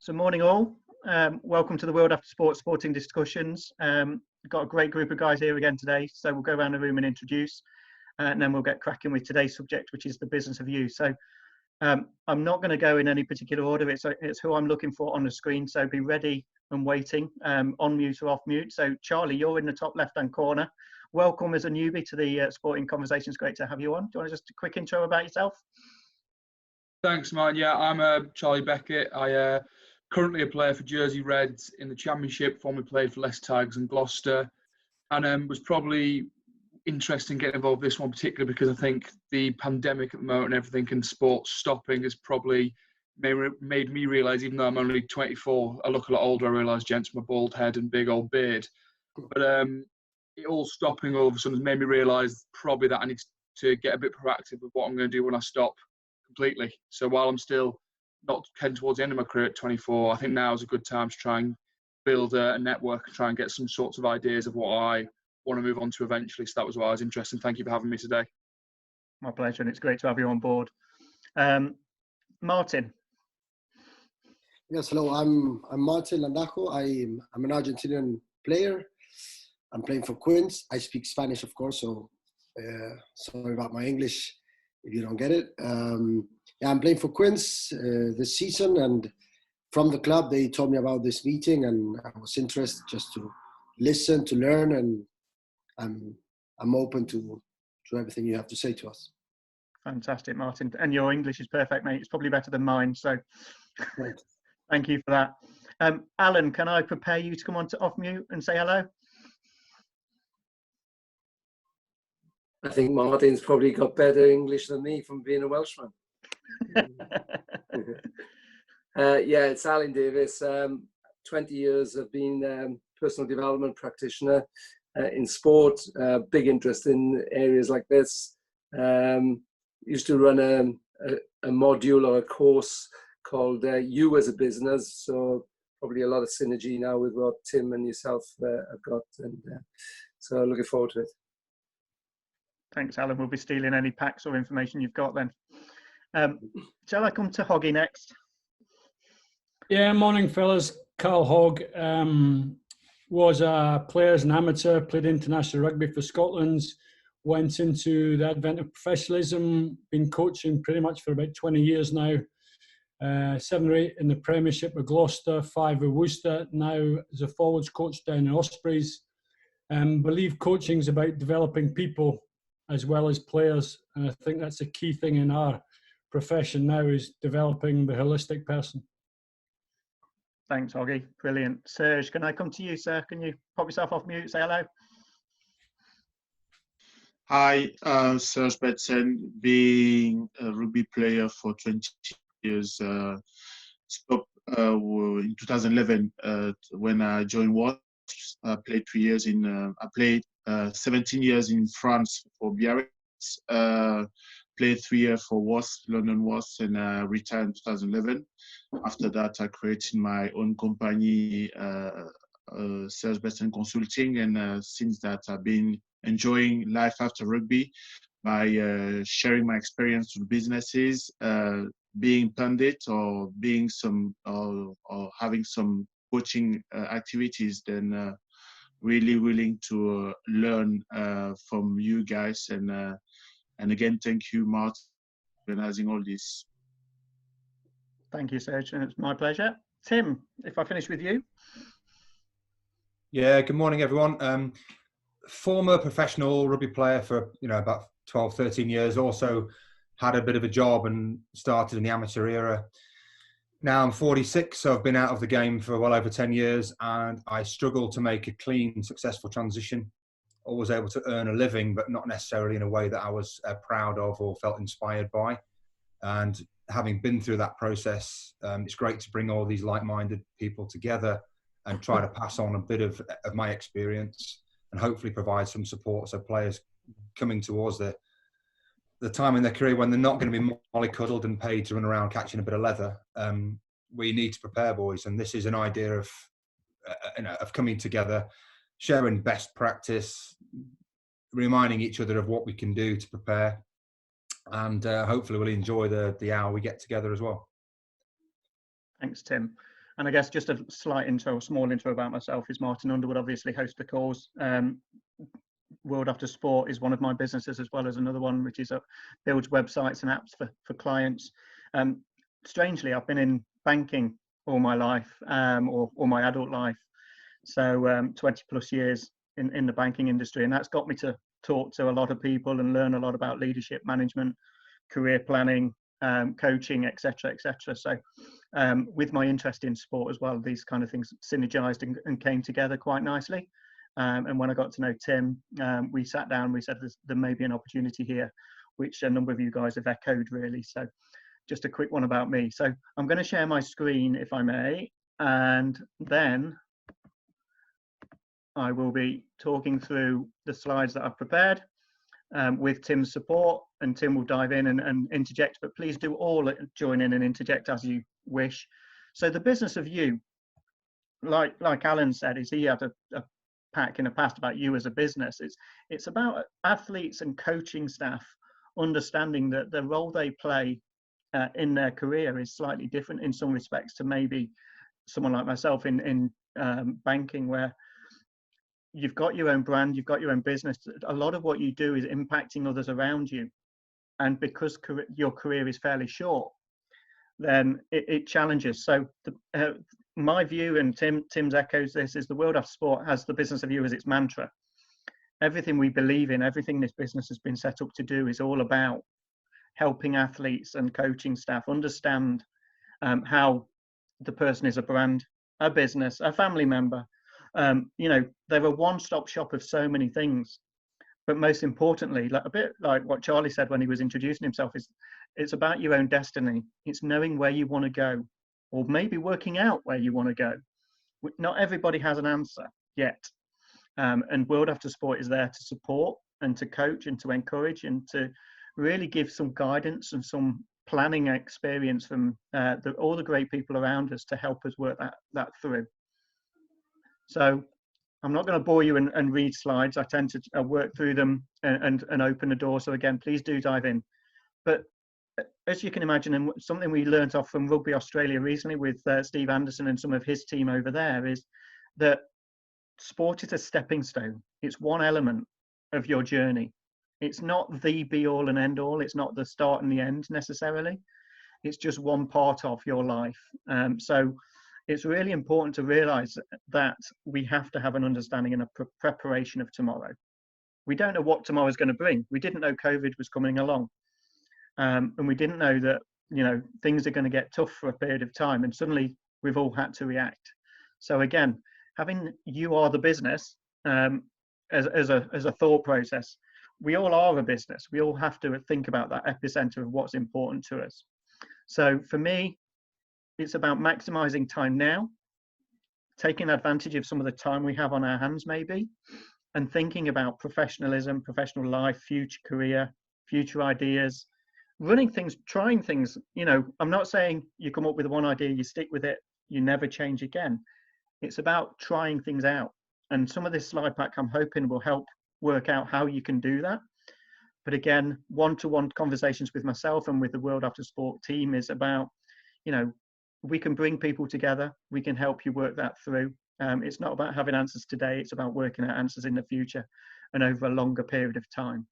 So morning all. Welcome to the World After Sport Sporting Discussions. Got a great group of guys here again today, so we'll go around the room and introduce, and then we'll get cracking with today's subject, which is the business of you. So I'm not going to go in any particular order. It's who I'm looking for on the screen, so be ready and waiting, on mute or off mute. So Charlie, you're in the top left-hand corner. Welcome as a newbie to the Sporting Conversations. Great to have you on. Do you want to just a quick intro about yourself? Thanks, man. Yeah, I'm Charlie Beckett. I currently a player for Jersey Reds in the Championship. Formerly played for Leicester Tigers and Gloucester, and was probably interested in getting involved with this one particularly because I think the pandemic at the moment and everything and sports stopping has probably made me realise, even though I'm only 24, I look a lot older. I realise, gents, my bald head and big old beard. But it all stopping all of a sudden has made me realise probably that I need to get a bit proactive with what I'm going to do when I stop completely. So while I'm still not heading towards the end of my career at 24, I think now is a good time to try and build a network and try and get some sorts of ideas of what I want to move on to eventually. So that was why I was interested. Thank you for having me today. My pleasure, and it's great to have you on board. Martin. Yes, hello. I'm Martin Landajo. I'm an Argentinian player. I'm playing for Queens. I speak Spanish, of course, so sorry about my English if you don't get it. Yeah, I'm playing for Queens this season, and from the club they told me about this meeting, and I was interested just to listen, to learn, and I'm open to everything you have to say to us. Fantastic, Martin, and your English is perfect, mate. It's probably better than mine, so Right. Thank you for that. Alan, can I prepare you to come on to off mute and say hello? I think Martin's probably got better English than me from being a Welshman. Yeah, it's Alan Davis. 20 years of being personal development practitioner in sport. Big interest in areas like this. Used to run a module or a course called You as a Business. So probably a lot of synergy now with what Tim and yourself have got. And so looking forward to it. Thanks, Alan. We'll be stealing any packs or information you've got then. Shall I come to Hoggy next? Yeah, morning, fellas. Carl Hogg was a player as an amateur, played international rugby for Scotland, went into the advent of professionalism, been coaching pretty much for about 20 years now. 7 or 8 in the Premiership with Gloucester, 5 with Worcester, now as a forwards coach down in Ospreys. Believe coaching is about developing people as well as players, and I think that's a key thing in our profession now, is developing the holistic person. Thanks, Hoggy. Brilliant. Serge, can I come to you, sir? Can you pop yourself off mute, say hello? Hi, Serge Betsen, being a rugby player for 20 years, stopped in 2011 when I joined Wasps. I played 3 years I played 17 years in France for Biarritz, played 3 years for Wasps, London Wasps, and retired in 2011. After that, I created my own company, Serge Betsen Consulting, and since that, I've been enjoying life after rugby by sharing my experience with businesses, being pundit or being or having some coaching activities, then really willing to learn from you guys. And again, thank you, Martin, for organizing all this. Thank you, Serge, and it's my pleasure. Tim, if I finish with you. Yeah, good morning, everyone. Former professional rugby player for about 12, 13 years. Also had a bit of a job and started in the amateur era. Now I'm 46, so I've been out of the game for well over 10 years, and I struggle to make a clean, successful transition. Always able to earn a living, but not necessarily in a way that I was proud of or felt inspired by. And having been through that process, it's great to bring all these like-minded people together and try to pass on a bit of my experience and hopefully provide some support. So players coming towards the time in their career when they're not going to be mollycoddled and paid to run around catching a bit of leather, we need to prepare, boys. And this is an idea of coming together, sharing best practice, reminding each other of what we can do to prepare, and hopefully we'll enjoy the hour we get together as well. Thanks, Tim. And I guess just a slight intro, a small intro about myself is Martin Underwood, obviously host the calls. World After Sport is one of my businesses, as well as another one which is builds websites and apps for clients. Strangely, I've been in banking all my life, or all my adult life, so 20 plus years in the banking industry, and that's got me to talk to a lot of people and learn a lot about leadership, management, career planning, coaching, etc., etc. So with my interest in sport as well, these kind of things synergized and came together quite nicely. And when I got to know Tim, we sat down, we said there may be an opportunity here, which a number of you guys have echoed really. So just a quick one about me. So I'm going to share my screen, if I may, and then I will be talking through the slides that I've prepared with Tim's support, and Tim will dive in and interject, but please do all join in and interject as you wish. So the business of you, like Alan said, is he had a pack in the past about you as a business. It's about athletes and coaching staff understanding that the role they play in their career is slightly different in some respects to maybe someone like myself in banking, where you've got your own brand, you've got your own business. A lot of what you do is impacting others around you, and because your career is fairly short, then it challenges. So my view, and Tim's echoes this, is the World After Sport has the business of you as its mantra. Everything we believe in, everything this business has been set up to do, is all about helping athletes and coaching staff understand how the person is a brand, a business, a family member. You know, they're a one-stop shop of so many things. But most importantly, like a bit like what Charlie said when he was introducing himself, is it's about your own destiny. It's knowing where you want to go, or maybe working out where you want to go. Not everybody has an answer yet. And World After Sport is there to support and to coach and to encourage and to really give some guidance and some planning experience from all the great people around us to help us work that through. So I'm not going to bore you and read slides. I tend to work through them and open the door. So again, please do dive in. But as you can imagine, and something we learned off from Rugby Australia recently with Steve Anderson and some of his team over there, is that sport is a stepping stone. It's one element of your journey. It's not the be all and end all. It's not the start and the end necessarily. It's just one part of your life. So it's really important to realize that we have to have an understanding and a preparation of tomorrow. We don't know what tomorrow is going to bring. We didn't know COVID was coming along. And we didn't know that, you know, things are going to get tough for a period of time, and suddenly we've all had to react. So again, having you are the business as a thought process, we all are a business. We all have to think about that epicenter of what's important to us. So for me, it's about maximizing time now, taking advantage of some of the time we have on our hands maybe, and thinking about professionalism, professional life, future career, future ideas, running things, trying things. You know, I'm not saying you come up with one idea, you stick with it, you never change again. It's about trying things out. And some of this slide pack, I'm hoping, will help work out how you can do that. But again, one-to-one conversations with myself and with the World After Sport team is about, you know, we can bring people together. We can help you work that through. It's not about having answers today. It's about working out answers in the future and over a longer period of time.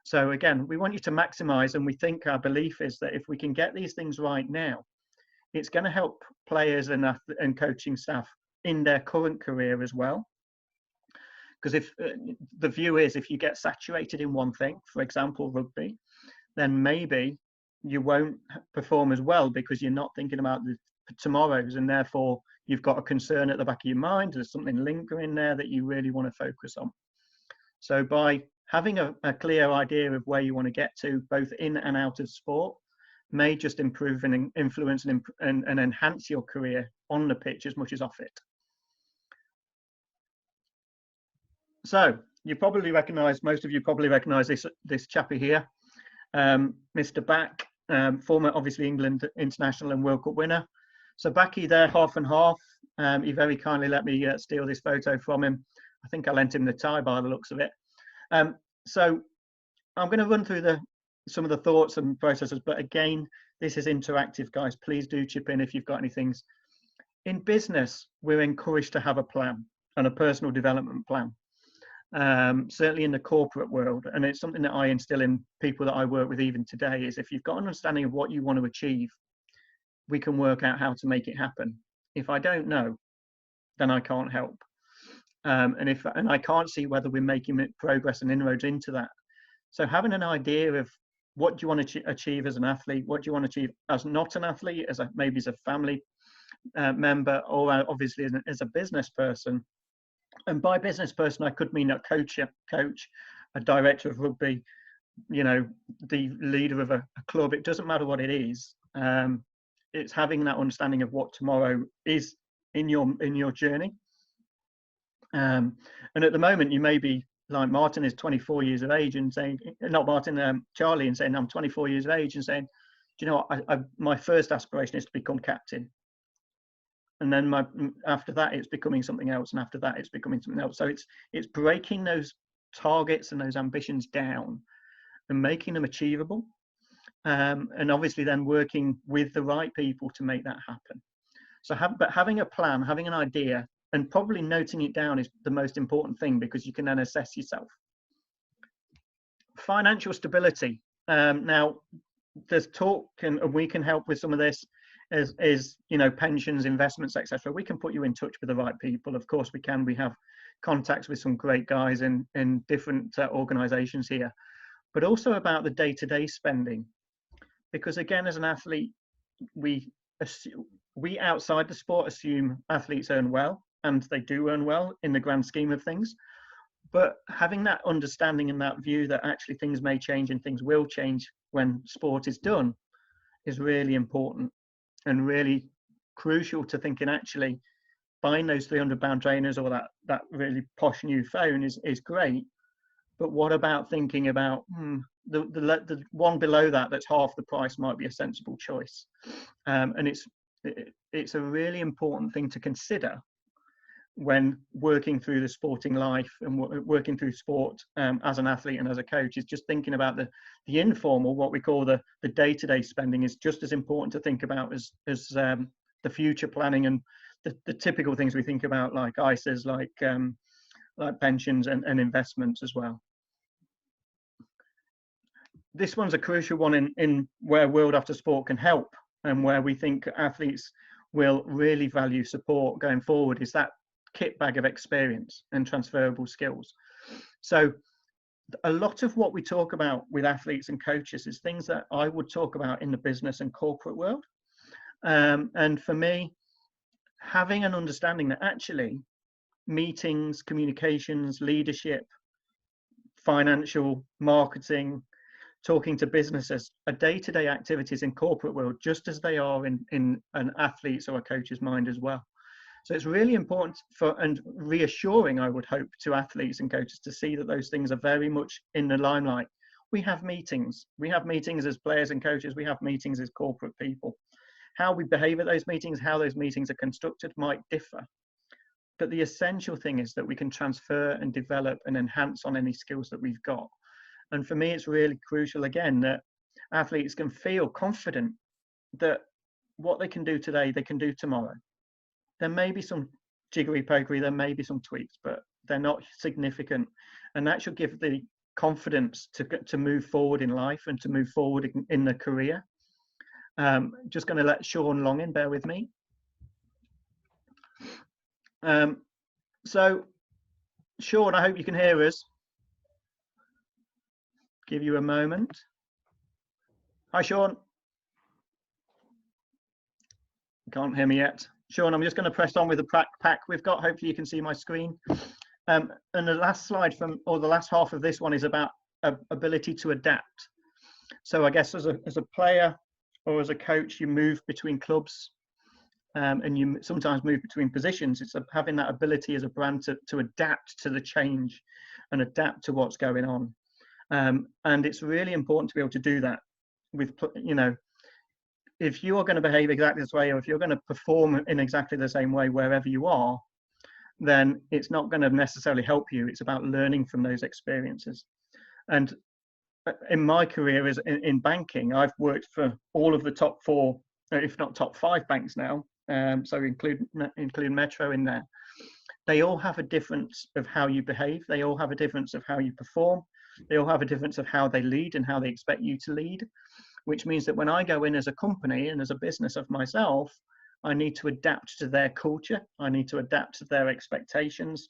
So again, we want you to maximize, and we think our belief is that if we can get these things right now, it's going to help players and coaching staff in their current career as well. Because if the view is, if you get saturated in one thing, for example, rugby, then maybe you won't perform as well because you're not thinking about the tomorrows, and therefore you've got a concern at the back of your mind. There's something lingering there that you really want to focus on. So by having a clear idea of where you want to get to, both in and out of sport, may just improve and influence and enhance your career on the pitch as much as off it. So you probably recognise, most of you probably recognise this chappie here, Mr. Back, former obviously England international and World Cup winner. So Backy there, half and half. He very kindly let me steal this photo from him. I think I lent him the tie by the looks of it. So I'm going to run through some of the thoughts and processes, but again, this is interactive, guys. Please do chip in if you've got any things. In business, we're encouraged to have a plan and a personal development plan. Certainly in the corporate world, and it's something that I instill in people that I work with even today, is if you've got an understanding of what you want to achieve, we can work out how to make it happen. If I don't know, then I can't help. And I can't see whether we're making progress and inroads into that. So having an idea of what do you want to achieve as an athlete, what do you want to achieve as not an athlete, maybe as a family member, or obviously as a business person. And by business person, I could mean a coach, a director of rugby, you know, the leader of a club. It doesn't matter what it is. It's having that understanding of what tomorrow is in your journey. And at the moment, you may be like Martin is 24 years of age and saying, not Martin, Charlie, and saying I'm 24 years of age and saying, do you know what, my first aspiration is to become captain. And then after that, it's becoming something else, and after that, it's becoming something else. So it's breaking those targets and those ambitions down and making them achievable, and obviously then working with the right people to make that happen. So having a plan, having an idea, and probably noting it down is the most important thing, because you can then assess yourself. Financial stability. Now, there's talk, and we can help with some of this. Is you know, pensions, investments, etc. We can put you in touch with the right people. Of course we can. We have contacts with some great guys in different organizations here, but also about the day-to-day spending, because again, as an athlete, we outside the sport assume athletes earn well, and they do earn well in the grand scheme of things, but having that understanding and that view that actually things may change and things will change when sport is done is really important. And really crucial to thinking, actually buying those £300 trainers or that really posh new phone is great, but what about thinking about the one below that that's half the price might be a sensible choice. And it's a really important thing to consider when working through the sporting life and working through sport as an athlete and as a coach, is just thinking about the informal, what we call the day-to-day spending, is just as important to think about as the future planning and the typical things we think about, like ISAs, like pensions and investments as well. This one's a crucial one in where World After Sport can help, and where we think athletes will really value support going forward, is that kit bag of experience and transferable skills. So a lot of what we talk about with athletes and coaches is things that I would talk about in the business and corporate world. And for me, having an understanding that actually meetings, communications, leadership, financial, marketing, talking to businesses are day-to-day activities in corporate world, just as they are in an athlete's or a coach's mind as well. So it's really important and reassuring, I would hope, to athletes and coaches to see that those things are very much in the limelight. We have meetings. We have meetings as players and coaches. We have meetings as corporate people. How we behave at those meetings, how those meetings are constructed might differ. But the essential thing is that we can transfer and develop and enhance on any skills that we've got. And for me, it's really crucial, again, that athletes can feel confident that what they can do today, they can do tomorrow. There may be some jiggery-pokery, there may be some tweaks, but they're not significant. And that should give the confidence to move forward in life and to move forward in the career. Just going to let Sean Long in, bear with me. So, Sean, I hope you can hear us. Give you a moment. Hi, Sean. Can't hear me yet. Sean, I'm just going to press on with the pack we've got. Hopefully you can see my screen. And the last slide the last half of this one is about ability to adapt. So I guess as a player or as a coach, you move between clubs and you sometimes move between positions. It's having that ability as a brand to adapt to the change and adapt to what's going on. And it's really important to be able to do that with, you know, if you are going to behave exactly this way, or if you're going to perform in exactly the same way wherever you are, then it's not going to necessarily help you. It's about learning from those experiences. And in my career in banking, I've worked for all of the top 4, if not top 5 banks now, so include Metro in there. They all have a difference of how you behave. They all have a difference of how you perform. They all have a difference of how they lead and how they expect you to lead, which means that when I go in as a company and as a business of myself, I need to adapt to their culture. I need to adapt to their expectations,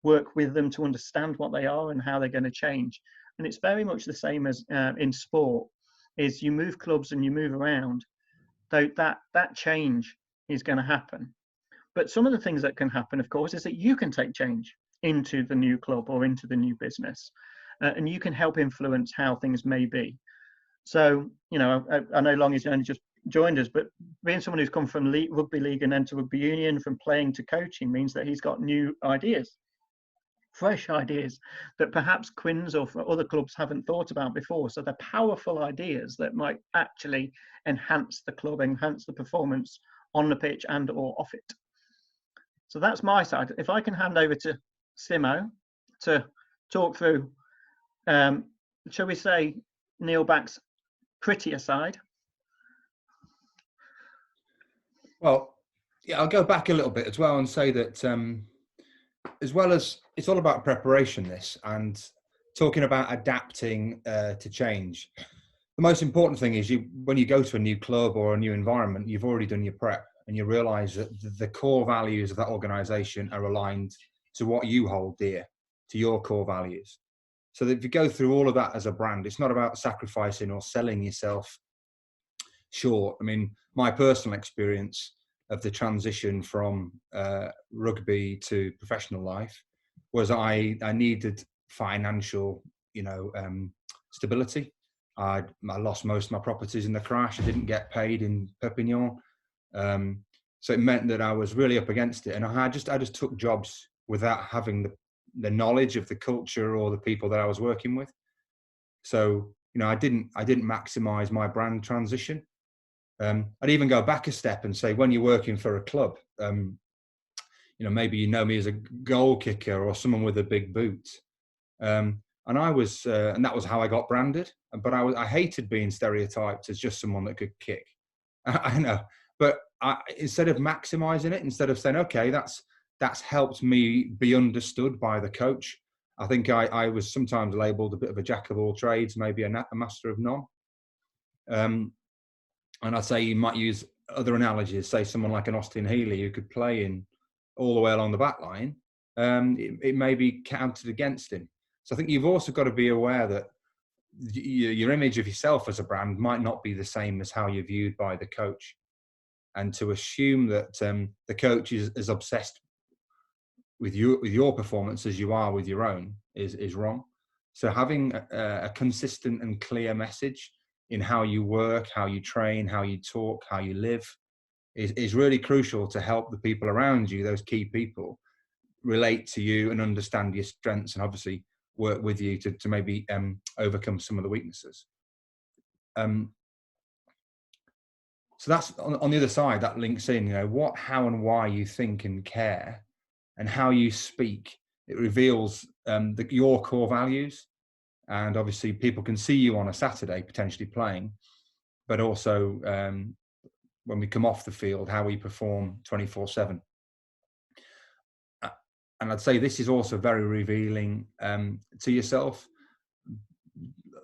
work with them to understand what they are and how they're going to change. And it's very much the same as in sport, is you move clubs and you move around, though that change is going to happen. But some of the things that can happen, of course, is that you can take change into the new club or into the new business, and you can help influence how things may be. So, you know, I know Longy's only just joined us, but being someone who's come from rugby league and then to rugby union, from playing to coaching, means that he's got new ideas, fresh ideas that perhaps Quins or other clubs haven't thought about before. So they're powerful ideas that might actually enhance the club, enhance the performance on the pitch and or off it. So that's my side. If I can hand over to Simo to talk through, shall we say, Neil Back's prettier side. Well, yeah, I'll go back a little bit as well and say that as well as it's all about preparation, this, and talking about adapting to change. The most important thing is when you go to a new club or a new environment, you've already done your prep and you realise that the core values of that organisation are aligned to what you hold dear, to your core values. So that if you go through all of that as a brand, it's not about sacrificing or selling yourself short. I mean, my personal experience of the transition from rugby to professional life was I needed financial, stability. I lost most of my properties in the crash. I didn't get paid in Perpignan. So it meant that I was really up against it. And I just took jobs without having the knowledge of the culture or the people that I was working with. So, I didn't maximize my brand transition. I'd even go back a step and say, when you're working for a club, maybe you know me as a goal kicker or someone with a big boot. And I was, and that was how I got branded. But I hated being stereotyped as just someone that could kick. I know, but instead of maximizing it, instead of saying, okay, that's helped me be understood by the coach. I think I was sometimes labelled a bit of a jack of all trades, maybe a master of none. And I'd say you might use other analogies, say someone like an Austin Healey who could play in all the way along the back line. It may be counted against him. So I think you've also got to be aware that your image of yourself as a brand might not be the same as how you're viewed by the coach. And to assume that the coach is as obsessed with your performance as you are with your own is wrong. So having a consistent and clear message in how you work, how you train, how you talk, how you live is really crucial to help the people around you, those key people, relate to you and understand your strengths and obviously work with you to maybe overcome some of the weaknesses. So that's on the other side, that links in, what, how and why you think and care and how you speak. It reveals your core values. And obviously people can see you on a Saturday potentially playing, but also when we come off the field, how we perform 24/7. And I'd say this is also very revealing to yourself.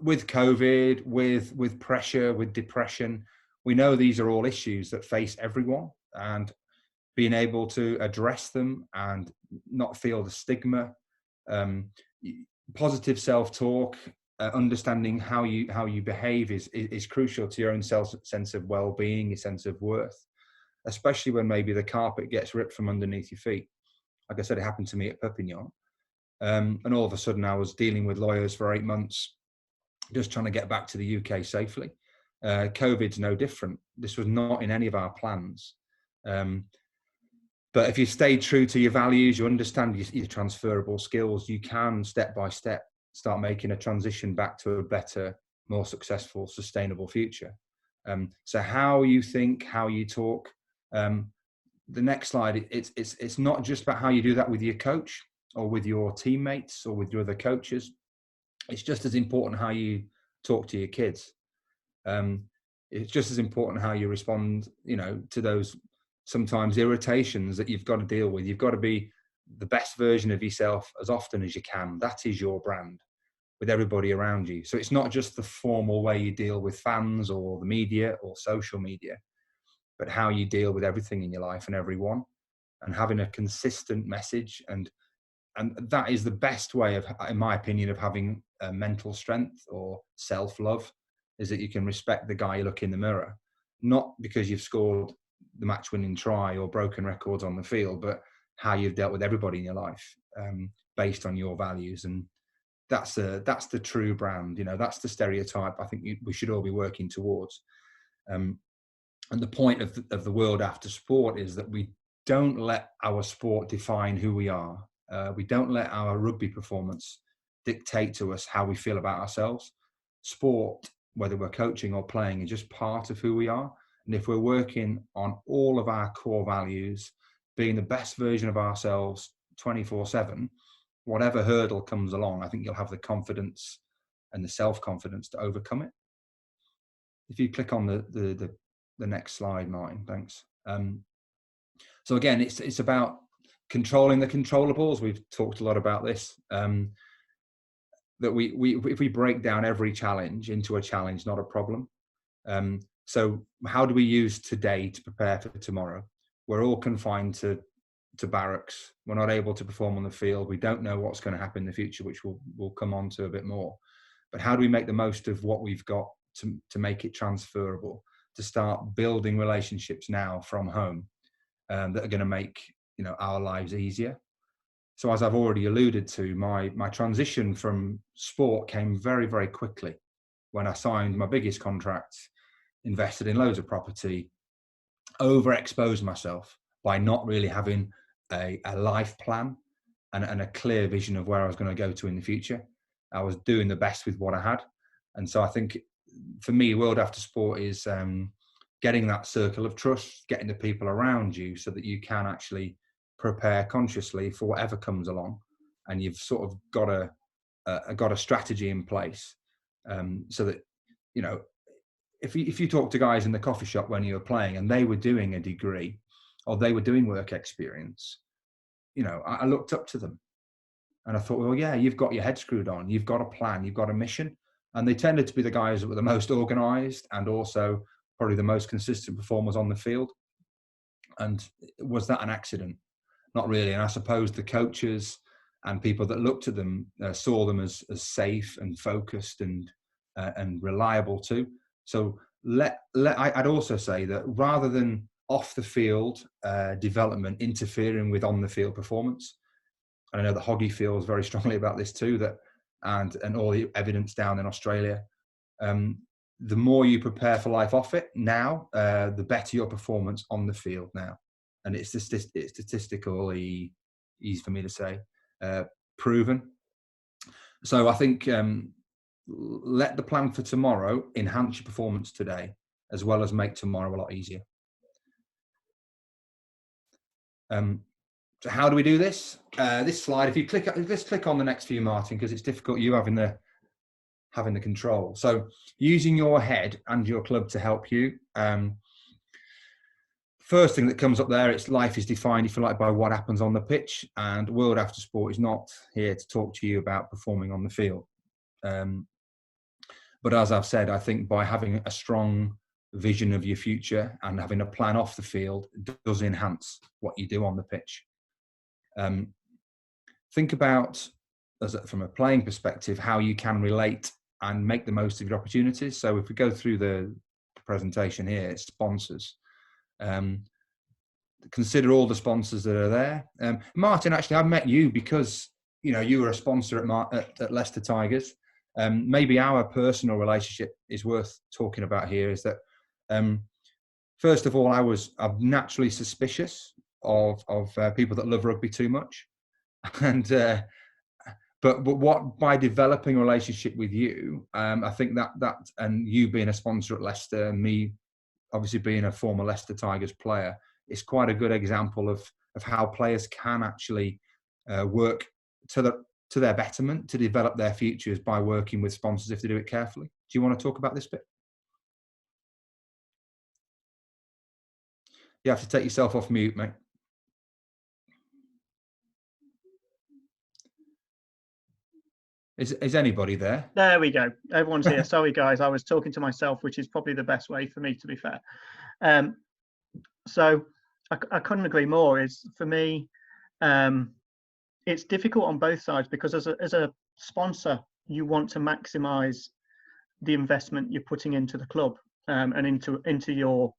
With COVID, with pressure, with depression, we know these are all issues that face everyone, and being able to address them and not feel the stigma, positive self-talk, understanding how you behave is crucial to your own sense of well-being, your sense of worth, especially when maybe the carpet gets ripped from underneath your feet. Like I said, it happened to me at Perpignan. And all of a sudden I was dealing with lawyers for 8 months, just trying to get back to the UK safely. COVID's no different. This was not in any of our plans. But if you stay true to your values, you understand your transferable skills, you can step by step start making a transition back to a better, more successful, sustainable future. So how you think, how you talk. The next slide, it's not just about how you do that with your coach or with your teammates or with your other coaches. It's just as important how you talk to your kids. It's just as important how you respond, to those sometimes irritations that you've got to deal with. You've got to be the best version of yourself as often as you can. That is your brand with everybody around you. So it's not just the formal way you deal with fans or the media or social media, but how you deal with everything in your life and everyone, and having a consistent message. And that is the best way of, in my opinion, of having mental strength or self-love, is that you can respect the guy you look in the mirror, not because you've scored the match-winning try or broken records on the field, but how you've dealt with everybody in your life, based on your values. And that's the true brand. You know, that's the stereotype I think we should all be working towards. And the point of the world after sport is that we don't let our sport define who we are. We don't let our rugby performance dictate to us how we feel about ourselves. Sport, whether we're coaching or playing, is just part of who we are. And if we're working on all of our core values, being the best version of ourselves 24/7, whatever hurdle comes along, I think you'll have the confidence and the self-confidence to overcome it. If you click on the next slide, Martin, thanks. So again, it's about controlling the controllables. We've talked a lot about this. That if we break down every challenge into a challenge, not a problem. So how do we use today to prepare for tomorrow? We're all confined to barracks. We're not able to perform on the field. We don't know what's going to happen in the future, which we'll come on to a bit more. But how do we make the most of what we've got to make it transferable, to start building relationships now from home that are going to make, you know, our lives easier? So as I've already alluded to, my transition from sport came very, very quickly when I signed my biggest contract, invested in loads of property, overexposed myself by not really having a life plan and a clear vision of where I was going to go to in the future. I was doing the best with what I had. And so I think for me, World After Sport is getting that circle of trust, getting the people around you so that you can actually prepare consciously for whatever comes along. And you've sort of got a strategy in place, so that, you know, if you talk to guys in the coffee shop when you were playing and they were doing a degree or they were doing work experience, you know, I looked up to them and I thought, well, yeah, you've got your head screwed on. You've got a plan. You've got a mission. And they tended to be the guys that were the most organized and also probably the most consistent performers on the field. And was that an accident? Not really. And I suppose the coaches and people that looked at them saw them as safe and focused and reliable too. So I'd also say that rather than off the field development interfering with on the field performance, and I know that Hoggy feels very strongly about this too, that and all the evidence down in Australia, the more you prepare for life off it now, the better your performance on the field now. And it's statistically easy for me to say, proven. So I think let the plan for tomorrow enhance your performance today, as well as make tomorrow a lot easier. So how do we do this? This slide, if you click, let's click on the next few, Martin, because it's difficult you having the control. So using your head and your club to help you. First thing that comes up there, it's life is defined, if you like, by what happens on the pitch. And World After Sport is not here to talk to you about performing on the field. But as I've said, I think by having a strong vision of your future and having a plan off the field does enhance what you do on the pitch. Think about, from a playing perspective, how you can relate and make the most of your opportunities. So if we go through the presentation here, it's sponsors. Consider all the sponsors that are there. Martin, actually, I met you because, you know, you were a sponsor at Leicester Tigers. Maybe our personal relationship is worth talking about here. Is that first of all, I'm naturally suspicious of people that love rugby too much, and but what, by developing a relationship with you, I think that and you being a sponsor at Leicester and me obviously being a former Leicester Tigers player, is quite a good example of how players can actually work to their betterment, to develop their futures by working with sponsors if they do it carefully. Do you want to talk about this bit? You have to take yourself off mute, mate. Is anybody there? There we go. Everyone's here. Sorry, guys. I was talking to myself, which is probably the best way for me, to be fair. So I couldn't agree more. Is for me, it's difficult on both sides, because as a sponsor, you want to maximise the investment you're putting into the club and into your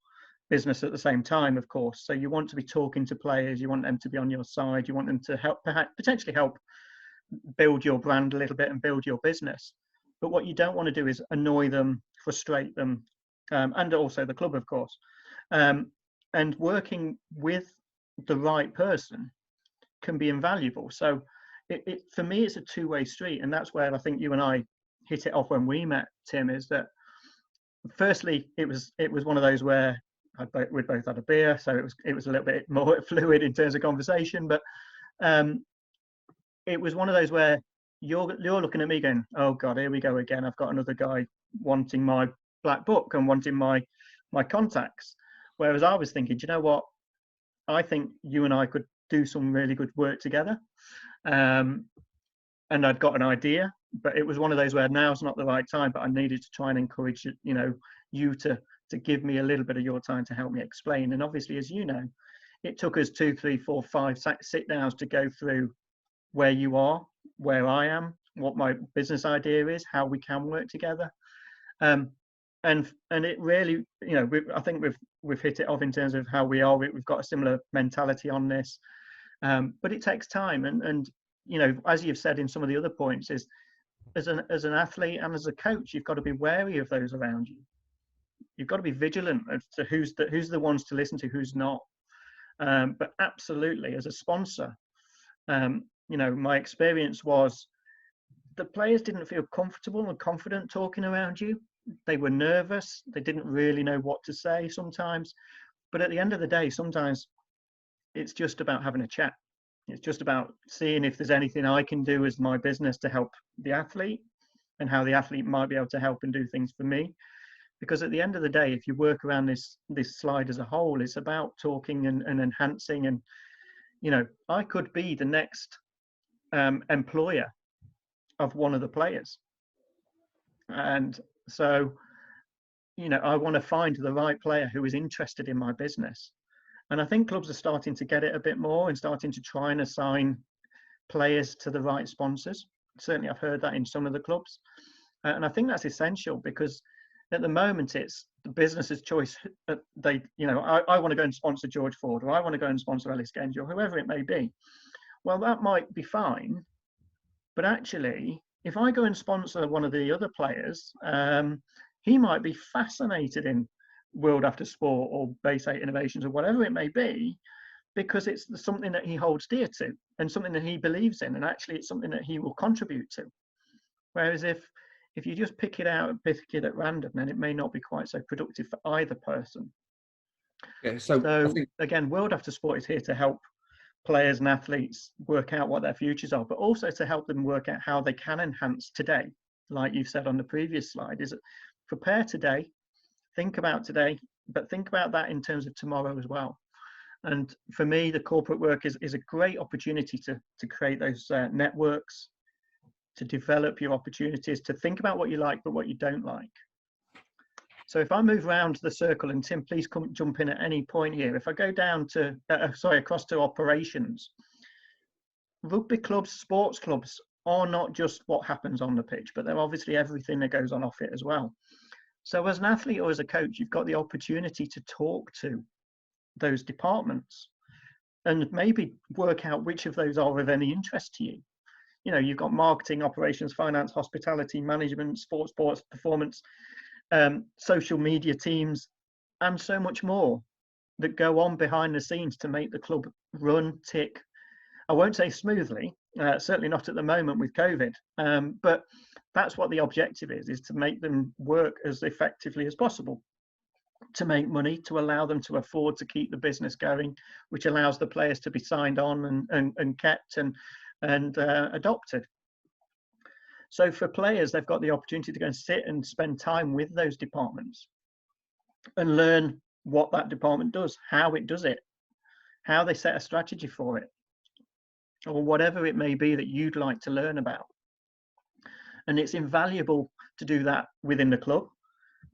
business at the same time, of course. So you want to be talking to players. You want them to be on your side. You want them to help, potentially help build your brand a little bit and build your business. But what you don't want to do is annoy them, frustrate them, and also the club, of course. And working with the right person can be invaluable. So for me, it's a two-way street, and that's where I think you and I hit it off when we met, Tim. Is that firstly, it was one of those where we both had a beer, so it was a little bit more fluid in terms of conversation, but it was one of those where you're looking at me going, oh God, here we go again. I've got another guy wanting my black book and wanting my contacts. Whereas I was thinking, do you know what? I think you and I could do some really good work together. And I'd got an idea, but it was one of those where now's not the right time, but I needed to try and encourage, you to give me a little bit of your time to help me explain. And obviously, as you know, it took us 2, 3, 4, 5 sit downs to go through where you are, where I am, what my business idea is, how we can work together. And it really, I think we've hit it off in terms of how we are. We've got a similar mentality on this, but it takes time. And as you've said in some of the other points, is as an athlete and as a coach, you've got to be wary of those around you. You've got to be vigilant as to who's the ones to listen to, who's not. But absolutely, as a sponsor, my experience was the players didn't feel comfortable and confident talking around you. They were nervous. They didn't really know what to say sometimes. But at the end of the day, sometimes it's just about having a chat. It's just about seeing if there's anything I can do as my business to help the athlete, and how the athlete might be able to help and do things for me. Because at the end of the day, if you work around this slide as a whole, it's about talking and enhancing. And, I could be the next employer of one of the players. And so, I want to find the right player who is interested in my business. And I think clubs are starting to get it a bit more and starting to try and assign players to the right sponsors. Certainly, I've heard that in some of the clubs. And I think that's essential, because at the moment it's the business's choice. I want to go and sponsor George Ford, or I want to go and sponsor Ellis Genji, or whoever it may be. Well, that might be fine. But actually, if I go and sponsor one of the other players, he might be fascinated in World After Sport or Base 8 Innovations or whatever it may be, because it's something that he holds dear to and something that he believes in, and actually it's something that he will contribute to. Whereas if you just pick it at random, then it may not be quite so productive for either person. Yeah, so I think, again, World After Sport is here to help players and athletes work out what their futures are, but also to help them work out how they can enhance today. Like you've said on the previous slide, is prepare today, think about today, but think about that in terms of tomorrow as well. And for me, the corporate work is a great opportunity to create those networks, to develop your opportunities, to think about what you like, but what you don't like. So if I move around the circle, and Tim, please jump in at any point here. If I go down to, across to operations, rugby clubs, sports clubs are not just what happens on the pitch, but they're obviously everything that goes on off it as well. So as an athlete or as a coach, you've got the opportunity to talk to those departments and maybe work out which of those are of any interest to you. You've got marketing, operations, finance, hospitality, management, sports, performance, social media teams, and so much more that go on behind the scenes to make the club run, tick. I won't say smoothly, certainly not at the moment with COVID, but that's what the objective is to make them work as effectively as possible, to make money, to allow them to afford to keep the business going, which allows the players to be signed on and kept and adopted. So for players, they've got the opportunity to go and sit and spend time with those departments and learn what that department does, how it does it, how they set a strategy for it, or whatever it may be that you'd like to learn about. And it's invaluable to do that within the club,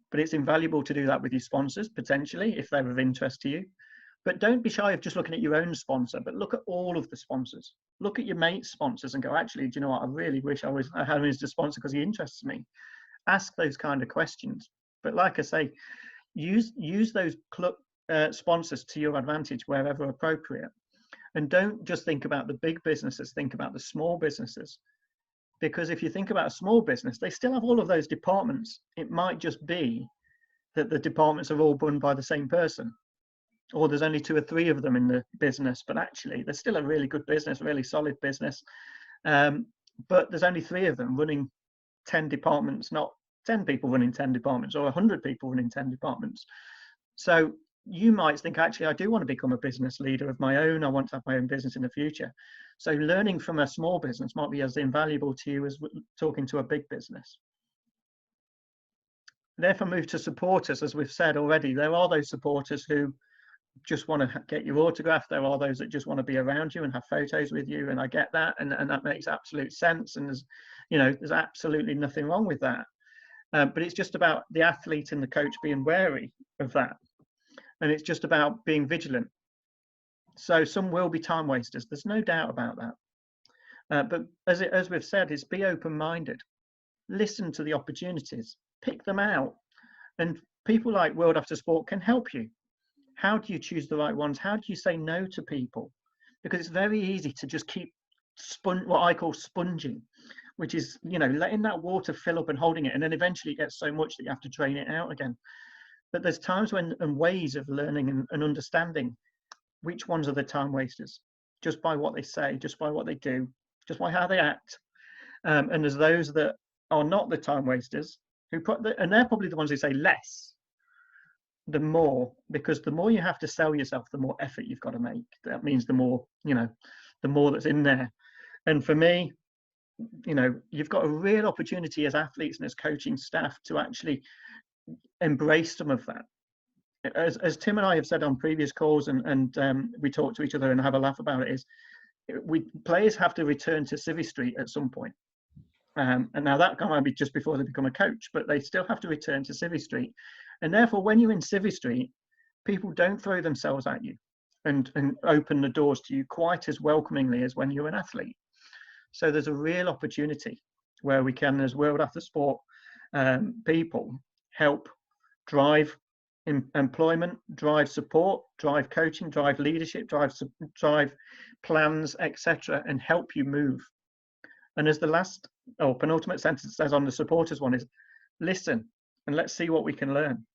but it's invaluable to do that with your sponsors, potentially, if they're of interest to you. But don't be shy of just looking at your own sponsor, but look at all of the sponsors. Look at your mate's sponsors and go, actually, do you know what? I really wish I had him as a sponsor because he interests me. Ask those kind of questions. But like I say, use those club sponsors to your advantage wherever appropriate. And don't just think about the big businesses, think about the small businesses. Because if you think about a small business, they still have all of those departments. It might just be that the departments are all run by the same person, or there's only 2 or 3 of them in the business, but actually there's still a really good business, really solid business. But there's only 3 of them running 10 departments, not 10 people running 10 departments or 100 people running 10 departments. So you might think, actually, I do want to become a business leader of my own. I want to have my own business in the future. So learning from a small business might be as invaluable to you as talking to a big business. Therefore, move to supporters. As we've said already, there are those supporters who just want to get your autograph. There are those that just want to be around you and have photos with you, and I get that, and that makes absolute sense. And there's absolutely nothing wrong with that. But it's just about the athlete and the coach being wary of that. And it's just about being vigilant. So some will be time wasters. There's no doubt about that. But as we've said, is be open-minded. Listen to the opportunities. Pick them out. And people like World After Sport can help you. How do you choose the right ones? How do you say no to people? Because it's very easy to just keep what I call sponging, which is, letting that water fill up and holding it. And then eventually it gets so much that you have to drain it out again. But there's times when, and ways of learning and understanding which ones are the time wasters, just by what they say, just by what they do, just by how they act. And there's those that are not the time wasters, and they're probably the ones who say less, the more, because the more you have to sell yourself, the more effort you've got to make. That means the more, the more that's in there. And for me, you've got a real opportunity as athletes and as coaching staff to actually embrace some of that. As Tim and I have said on previous calls, and we talk to each other and have a laugh about it, is players have to return to Civvy Street at some point. And now that might be just before they become a coach, but they still have to return to Civvy Street. And therefore, when you're in Civvy Street, people don't throw themselves at you and open the doors to you quite as welcomingly as when you're an athlete. So there's a real opportunity where we can, as World After Sport people, help drive employment, drive support, drive coaching, drive leadership, drive plans, etc., and help you move. And as the last or penultimate sentence says on the supporters one is, listen and let's see what we can learn.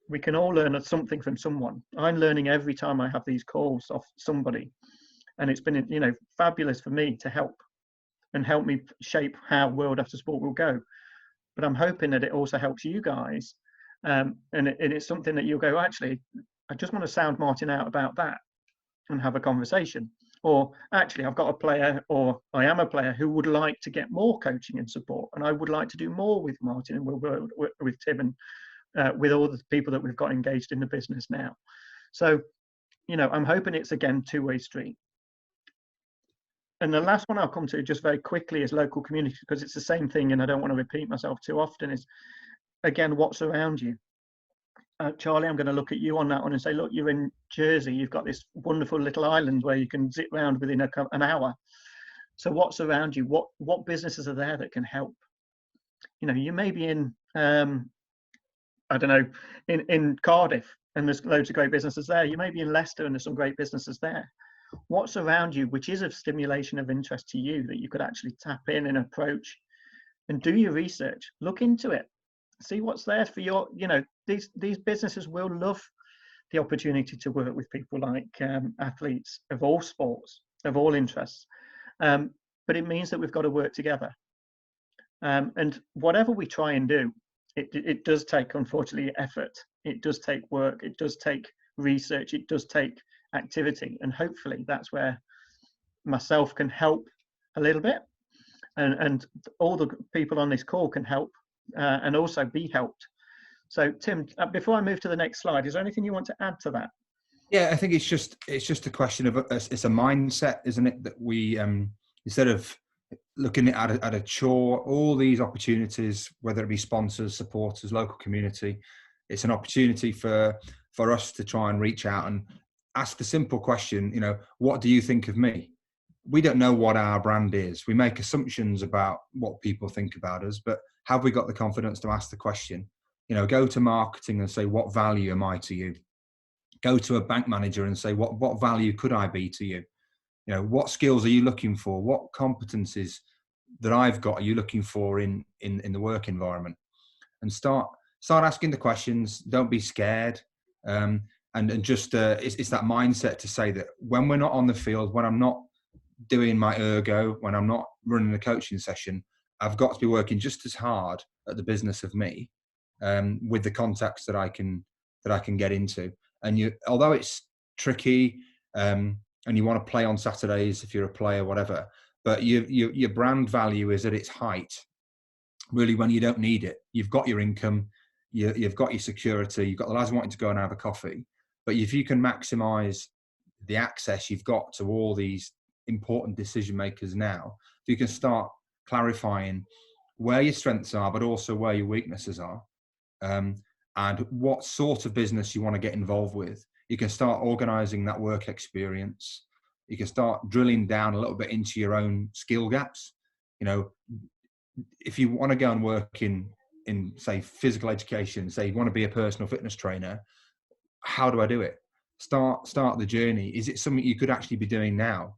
We can all learn something from someone. I'm learning every time I have these calls off somebody, and it's been fabulous for me to help me shape how World After Sport will go. But I'm hoping that it also helps you guys, and it's something that you'll go, actually, I just want to sound Martin out about that and have a conversation. Or actually, I've got a player, or I am a player who would like to get more coaching and support, and I would like to do more with Martin and with Tim and with all the people that we've got engaged in the business now. So, I'm hoping it's, again, two-way street. And the last one I'll come to just very quickly is local community, because it's the same thing, and I don't want to repeat myself too often, is, again, what's around you. Charlie, I'm going to look at you on that one and say, look, you're in Jersey. You've got this wonderful little island where you can zip around within an hour. So what's around you? What businesses are there that can help? You may be in, I don't know, in Cardiff, and there's loads of great businesses there. You may be in Leicester, and there's some great businesses there. What's around you, which is of stimulation of interest to you, that you could actually tap in and approach, and do your research, look into it, see what's there for your, these businesses will love the opportunity to work with people like athletes of all sports, of all interests. But it means that we've got to work together. And whatever we try and do, it does take, unfortunately, effort. It does take work. It does take research. It does take activity. And hopefully that's where myself can help a little bit. And all the people on this call can help and also be helped. So Tim, before I move to the next slide, is there anything you want to add to that? Yeah, I think it's just a question of it's a mindset, isn't it? That we instead of looking at a chore, all these opportunities, whether it be sponsors, supporters, local community, it's an opportunity for us to try and reach out and ask the simple question, what do you think of me? We don't know what our brand is. We make assumptions about what people think about us, but have we got the confidence to ask the question? Go to marketing and say, what value am I to you? Go to a bank manager and say, what value could I be to you? What skills are you looking for? What competencies that I've got are you looking for in the work environment? And start asking the questions. Don't be scared. And just it's that mindset to say that when we're not on the field, when I'm not doing my ergo, when I'm not running a coaching session, I've got to be working just as hard at the business of me, with the contacts that I can get into. And although it's tricky, and you want to play on Saturdays if you're a player, whatever, but your brand value is at its height really when you don't need it. You've got your income, you've got your security, you've got the lads wanting to go and have a coffee. But if you can maximize the access you've got to all these important decision makers now, if you can start clarifying where your strengths are, but also where your weaknesses are, and what sort of business you want to get involved with, you can start organizing that work experience. You can start drilling down a little bit into your own skill gaps. If you want to go and work in say physical education, say you want to be a personal fitness trainer, how do I do it? Start the journey. Is it something you could actually be doing now,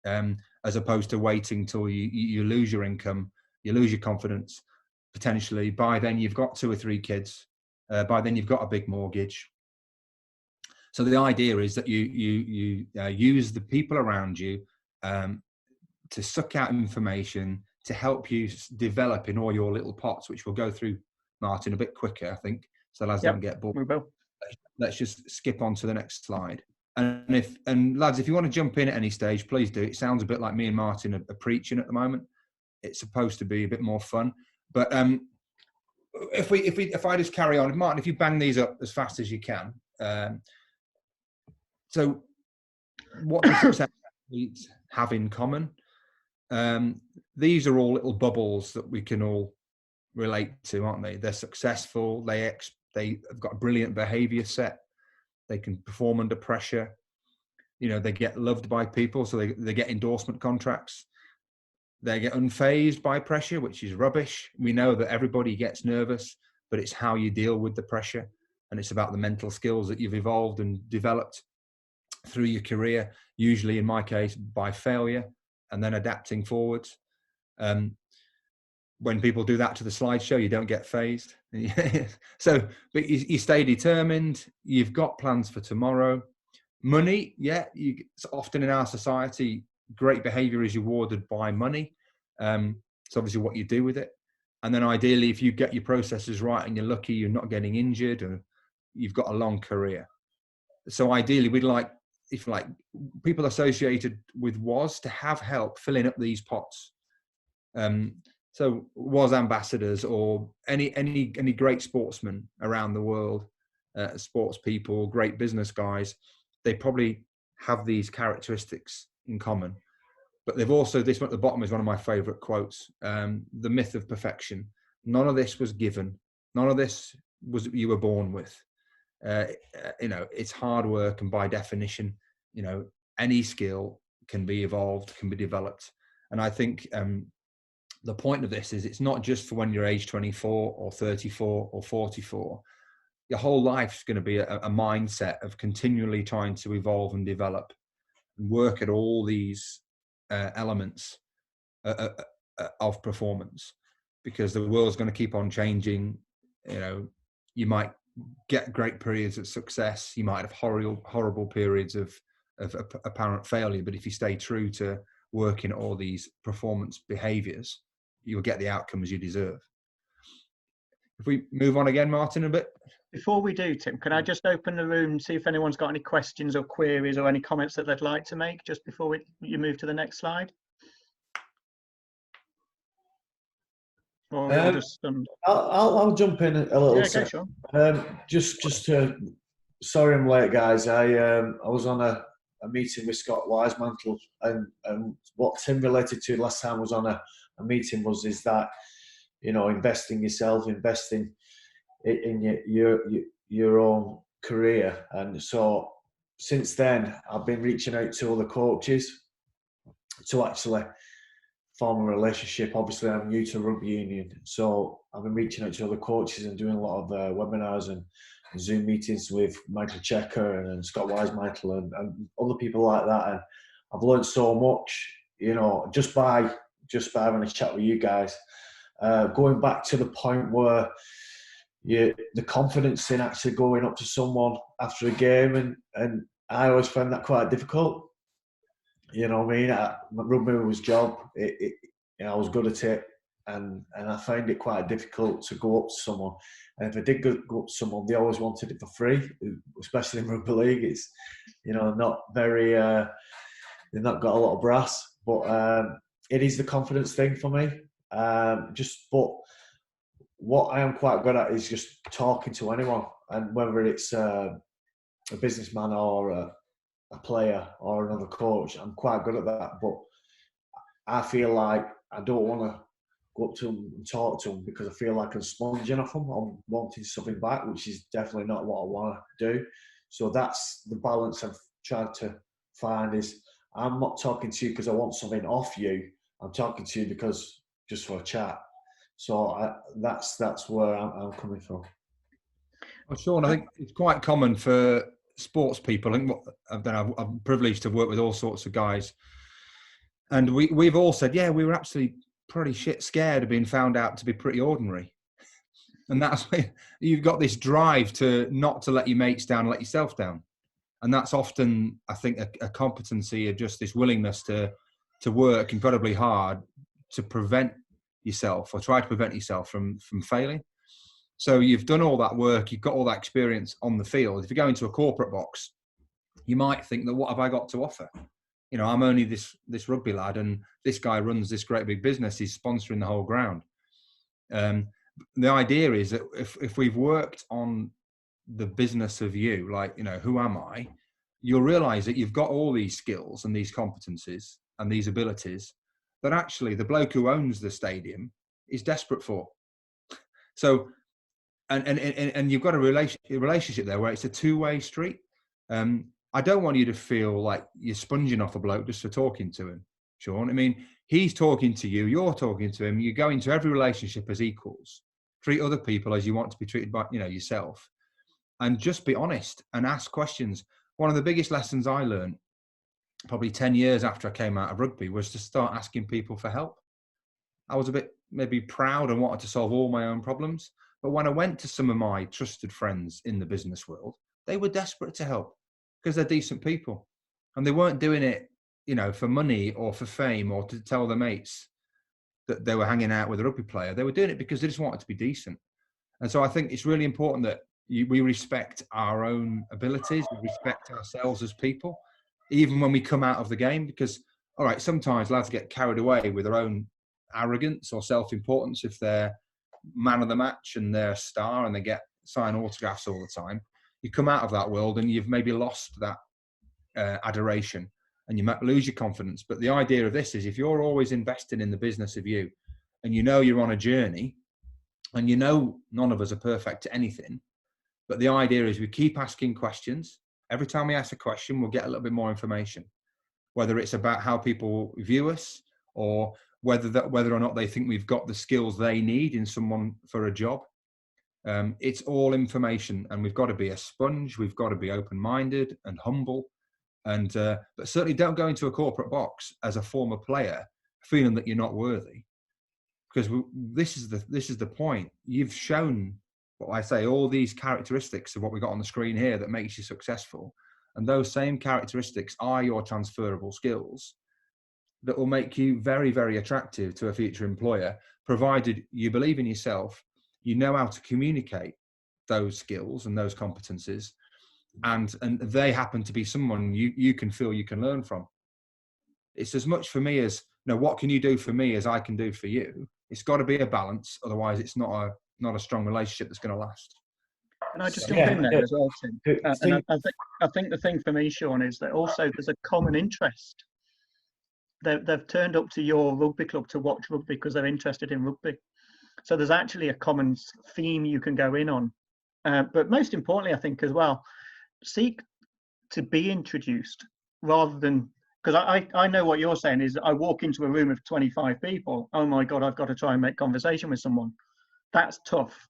as opposed to waiting till you lose your income, you lose your confidence, potentially by then you've got 2 or 3 kids, by then you've got a big mortgage. So the idea is that you use the people around you to suck out information to help you develop in all your little pots, which we'll go through, Martin, a bit quicker, I think, so lads don't get bored. We will. Let's just skip on to the next slide. And lads, if you want to jump in at any stage, please do. It sounds a bit like me and Martin are preaching at the moment. It's supposed to be a bit more fun, but if I just carry on, Martin, if you bang these up as fast as you can. So what do success athletes have in common? These are all little bubbles that we can all relate to, aren't they? They're successful. They have got a brilliant behavior set. They can perform under pressure. They get loved by people, so they get endorsement contracts. They get unfazed by pressure, which is rubbish. We know that everybody gets nervous, but it's how you deal with the pressure. And it's about the mental skills that you've evolved and developed through your career, usually in my case, by failure and then adapting forwards. When people do that to the slideshow, you don't get phased. So, but you stay determined. You've got plans for tomorrow. Money, it's often in our society, great behavior is rewarded by money. It's obviously what you do with it. And then ideally, if you get your processes right and you're lucky, you're not getting injured, and you've got a long career. So ideally, we'd like, if like people associated with WOS to have help filling up these pots. So WOS ambassadors or any great sportsmen around the world, sports people, great business guys, they probably have these characteristics in common. But they've also, this one at the bottom is one of my favorite quotes, the myth of perfection. None of this was given. None of this was you were born with. It's hard work, and by definition, any skill can be evolved, can be developed. And I think the point of this is it's not just for when you're age 24 or 34 or 44. Your whole life's going to be a mindset of continually trying to evolve and develop and work at all these elements of performance, because the world's going to keep on changing. You might get great periods of success, you might have horrible periods of apparent failure, but if you stay true to working at all these performance behaviors, you'll get the outcomes you deserve. If we move on again, Martin, a bit. Before we do, Tim, can I just open the room, see if anyone's got any questions or queries or any comments that they'd like to make just before you move to the next slide? Or just I'll jump in a little. Yeah, okay, sure. Just to, sorry I'm late, guys. I was on a meeting with Scott Wisemantle, and what Tim related to last time was on a meeting is that, you know, investing yourself, investing in your own career. And so since then, I've been reaching out to other coaches to actually form a relationship. Obviously, I'm new to rugby union, so I've been reaching out to other coaches and doing a lot of webinars and Zoom meetings with Michael Checker and Scott Wisemantle and other people like that. And I've learned so much, you know, just by having a chat with you guys. Going back to the point where the confidence in actually going up to someone after a game, and I always found that quite difficult. You know what I mean? Rugby was job. I was good at it, and I find it quite difficult to go up to someone. And if I did go up to someone, they always wanted it for free, especially in rugby league. It's, you know, not very. They've not got a lot of brass, but it is the confidence thing for me. But what I am quite good at is just talking to anyone, and whether it's a businessman or a player or another coach, I'm quite good at that. But I feel like I don't want to go up to them and talk to them because I feel like I'm sponging off them. I'm wanting something back, which is definitely not what I want to do. So that's the balance I've tried to find. Is I'm not talking to you because I want something off you. I'm talking to you because just for a chat. So that's where I'm coming from. Well, Sean, I think it's quite common for sports people. And I'm privileged to work with all sorts of guys, and we've all said, yeah, we were actually pretty shit scared of being found out to be pretty ordinary. And that's where you've got this drive to not to let your mates down, let yourself down. And that's often, I think, a competency of just this willingness to work incredibly hard to prevent yourself or try to prevent yourself from failing. So you've done all that work, you've got all that experience on the field. If you go into a corporate box, you might think that what have I got to offer? You know, I'm only this rugby lad, and this guy runs this great big business. He's sponsoring the whole ground. The idea is that if we've worked on the business of you, like, you know, who am I? You'll realize that you've got all these skills and these competencies and these abilities that actually the bloke who owns the stadium is desperate for. So, and you've got a relationship there where it's a two-way street. I don't want you to feel like you're sponging off a bloke just for talking to him, Sean. I mean, he's talking to you, you're talking to him, you go into every relationship as equals. Treat other people as you want to be treated by, you know, yourself. And just be honest and ask questions. One of the biggest lessons I learned probably 10 years after I came out of rugby was to start asking people for help. I was a bit maybe proud and wanted to solve all my own problems. But when I went to some of my trusted friends in the business world, they were desperate to help because they're decent people. And they weren't doing it, you know, for money or for fame or to tell their mates that they were hanging out with a rugby player. They were doing it because they just wanted to be decent. And so I think it's really important that we respect our own abilities, we respect ourselves as people, even when we come out of the game. Because, all right, sometimes lads get carried away with their own arrogance or self-importance if they're man of the match and they're a star and they get sign autographs all the time. You come out of that world and you've maybe lost that adoration and you might lose your confidence. But the idea of this is if you're always investing in the business of you and you know you're on a journey and you know none of us are perfect at anything, but the idea is we keep asking questions. Every time we ask a question, we'll get a little bit more information, whether it's about how people view us or whether or not they think we've got the skills they need in someone for a job. It's all information, and we've got to be a sponge. We've got to be open-minded and humble, and but certainly don't go into a corporate box as a former player feeling that you're not worthy, because this is the point. You've shown, what I say, all these characteristics of what we got on the screen here that makes you successful, and those same characteristics are your transferable skills that will make you very, very attractive to a future employer, provided you believe in yourself, you know how to communicate those skills and those competencies, and they happen to be someone you can feel you can learn from. It's as much for me as, you know, what can you do for me as I can do for you. it's got to be a balance. Otherwise, it's not a strong relationship that's going to last. Can I just jump in there as well, Tim? And I think the thing for me, Sean, is that also there's a common interest. They've turned up to your rugby club to watch rugby because they're interested in rugby. So there's actually a common theme you can go in on. But most importantly, I think as well, seek to be introduced rather than, because I know what you're saying is I walk into a room of 25 people. Oh my God, I've got to try and make conversation with someone. That's tough.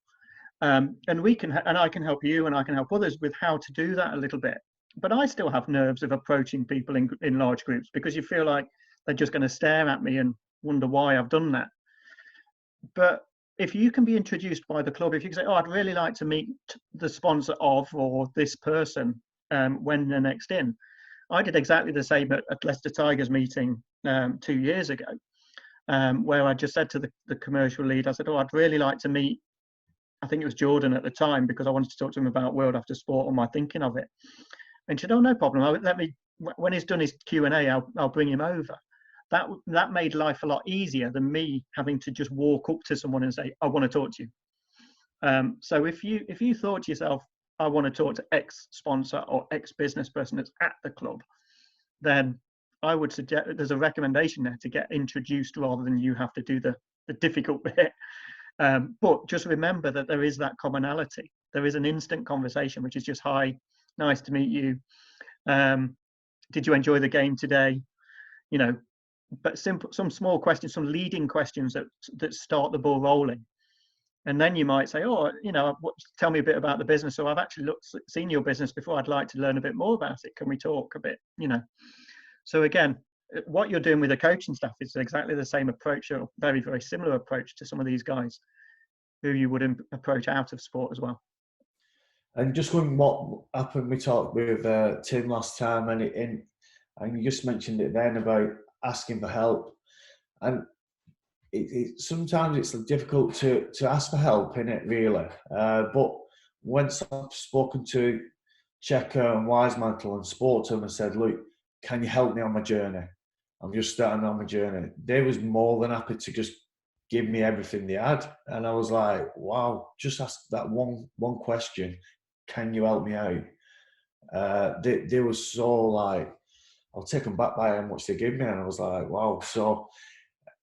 And we can, and I can help you and I can help others with how to do that a little bit. But I still have nerves of approaching people in large groups because you feel like they're just going to stare at me and wonder why I've done that. But if you can be introduced by the club, if you can say, oh, I'd really like to meet the sponsor of or this person when they're next in. I did exactly the same at Leicester Tigers meeting 2 years ago, where I just said to the commercial lead, I said, oh, I'd really like to meet, I think it was Jordan at the time, because I wanted to talk to him about World After Sport and my thinking of it. And she said, oh, no problem. When he's done his Q&A, I'll bring him over. That made life a lot easier than me having to just walk up to someone and say, I want to talk to you. So if you thought to yourself, I want to talk to X sponsor or X business person that's at the club, then I would suggest there's a recommendation there to get introduced rather than you have to do the difficult bit. But just remember that there is that commonality. There is an instant conversation, which is just, hi, nice to meet you. Did you enjoy the game today? You know, but some small questions, some leading questions that start the ball rolling. And then you might say, oh, you know, tell me a bit about the business. So I've actually seen your business before. I'd like to learn a bit more about it. Can we talk a bit? You know, so again, what you're doing with the coaching staff is exactly the same approach, or very, very similar approach to some of these guys who you would approach out of sport as well. And just when what happened, we talked with Tim last time, and you just mentioned it then about asking for help, and sometimes it's difficult to ask for help in it, really. But once I've spoken to Checker and Wisemantle and spoke to them and said, look, can you help me on my journey? I'm just starting on my journey. They was more than happy to just give me everything they had. And I was like, wow, just ask that one question. Can you help me out? They were so like, I'll take them back by how much they give me. And I was like, wow. So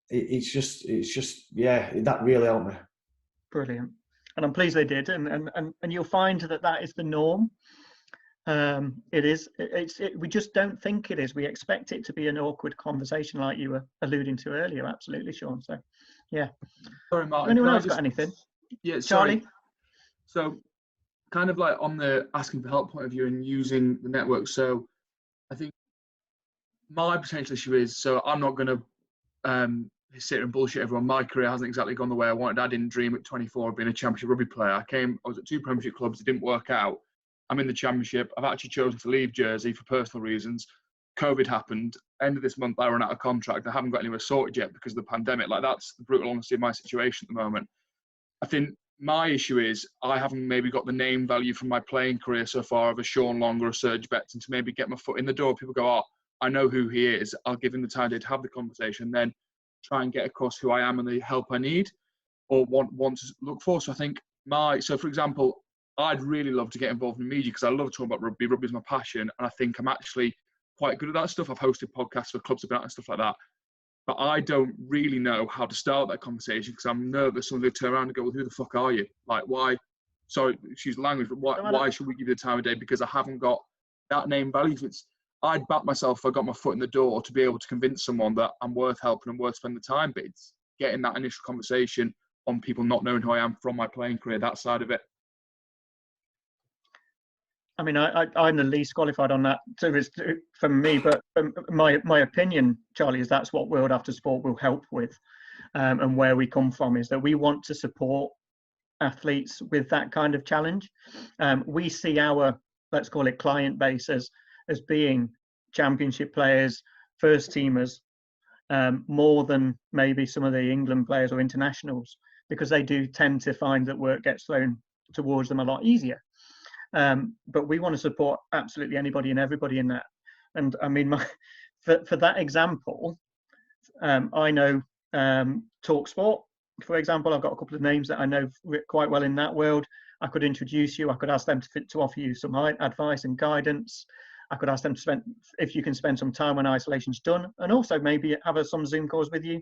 it's just, yeah, that really helped me. Brilliant. And I'm pleased they did. And you'll find that is the norm. It is. We just don't think it is. We expect it to be an awkward conversation, like you were alluding to earlier. Absolutely, Sean. So, yeah. Sorry, Martin. Anyone else got anything? Yeah, Charlie. So, kind of like on the asking for help point of view and using the network. So, I think my potential issue is, so I'm not going to sit and bullshit everyone. My career hasn't exactly gone the way I wanted. I didn't dream at 24 of being a championship rugby player. I was at 2 Premiership clubs. It didn't work out. I'm in the championship. I've actually chosen to leave Jersey for personal reasons. COVID happened. End of this month, I run out of contract. I haven't got anywhere sorted yet because of the pandemic. Like, that's the brutal honesty of my situation at the moment. I think my issue is I haven't maybe got the name value from my playing career so far of a Sean Long or a Serge Betton to maybe get my foot in the door. People go, oh, I know who he is. I'll give him the time to have the conversation, then try and get across who I am and the help I need or want to look for. So I think so for example, I'd really love to get involved in media because I love talking about rugby. Rugby is my passion, and I think I'm actually quite good at that stuff. I've hosted podcasts for clubs about and stuff like that. But I don't really know how to start that conversation because I'm nervous somebody will turn around and go, well, who the fuck are you? Like, why? Sorry, excuse the language, but why should we give you the time of day? Because I haven't got that name value. I'd back myself if I got my foot in the door to be able to convince someone that I'm worth helping and worth spending the time. But it's getting that initial conversation on people not knowing who I am from my playing career, that side of it. I mean, I'm the least qualified on that from me, but my opinion, Charlie, is that's what World After Sport will help with, and where we come from is that we want to support athletes with that kind of challenge. We see our, let's call it, client base as being championship players, first teamers, more than maybe some of the England players or internationals, because they do tend to find that work gets thrown towards them a lot easier. But we want to support absolutely anybody and everybody in that. And I mean, for that example, I know TalkSport, for example, I've got a couple of names that I know quite well in that world. I could introduce you. I could ask them to offer you some advice and guidance. I could ask them to spend, if you can spend some time when isolation's done, and also maybe have some Zoom calls with you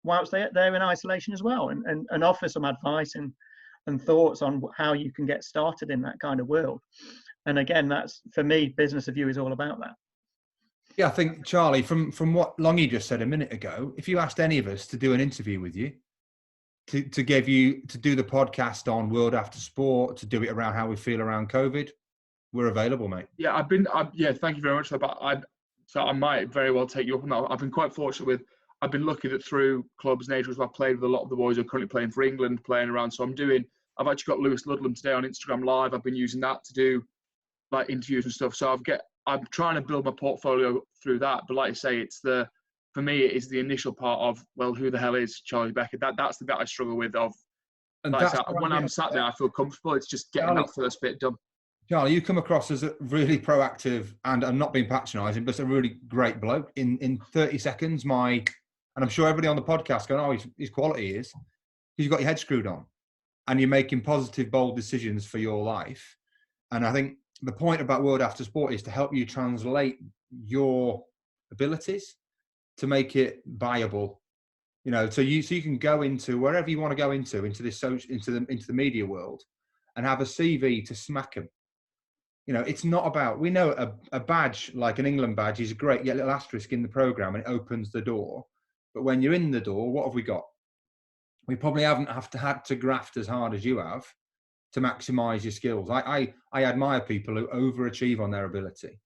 whilst they're in isolation as well, and offer some advice and thoughts on how you can get started in that kind of world. And again, that's, for me, Business of You is all about that. Yeah, I think, Charlie, from what Longy just said a minute ago, if you asked any of us to do an interview with you, to do the podcast on World After Sport, to do it around how we feel around COVID, we're available, mate. Yeah, thank you very much for that. So I might very well take you up on that. I've been quite fortunate I've been lucky that through clubs and ages, I've played with a lot of the boys who are currently playing for England, playing around. So I've actually got Lewis Ludlam today on Instagram Live. I've been using that to do like interviews and stuff. So I'm trying to build my portfolio through that. But like I say, for me, it is the initial part of, well, who the hell is Charlie Beckett? That's the bit I struggle with. When I'm sat there, I feel comfortable. It's just getting that first bit done. Charlie, you come across as a really proactive, and I'm not being patronising, but a really great bloke. In 30 seconds, and I'm sure everybody on the podcast going, oh, his quality is, because you've got your head screwed on, and you're making positive, bold decisions for your life. And I think the point about World After Sport is to help you translate your abilities to make it viable, so you can go into wherever you want to go into the media world, and have a CV to smack them. It's not about, we know a badge like an England badge is great, you get a little asterisk in the program and it opens the door. But when you're in the door, what have we got? We probably haven't had to graft as hard as you have to maximize your skills. I admire people who overachieve on their ability,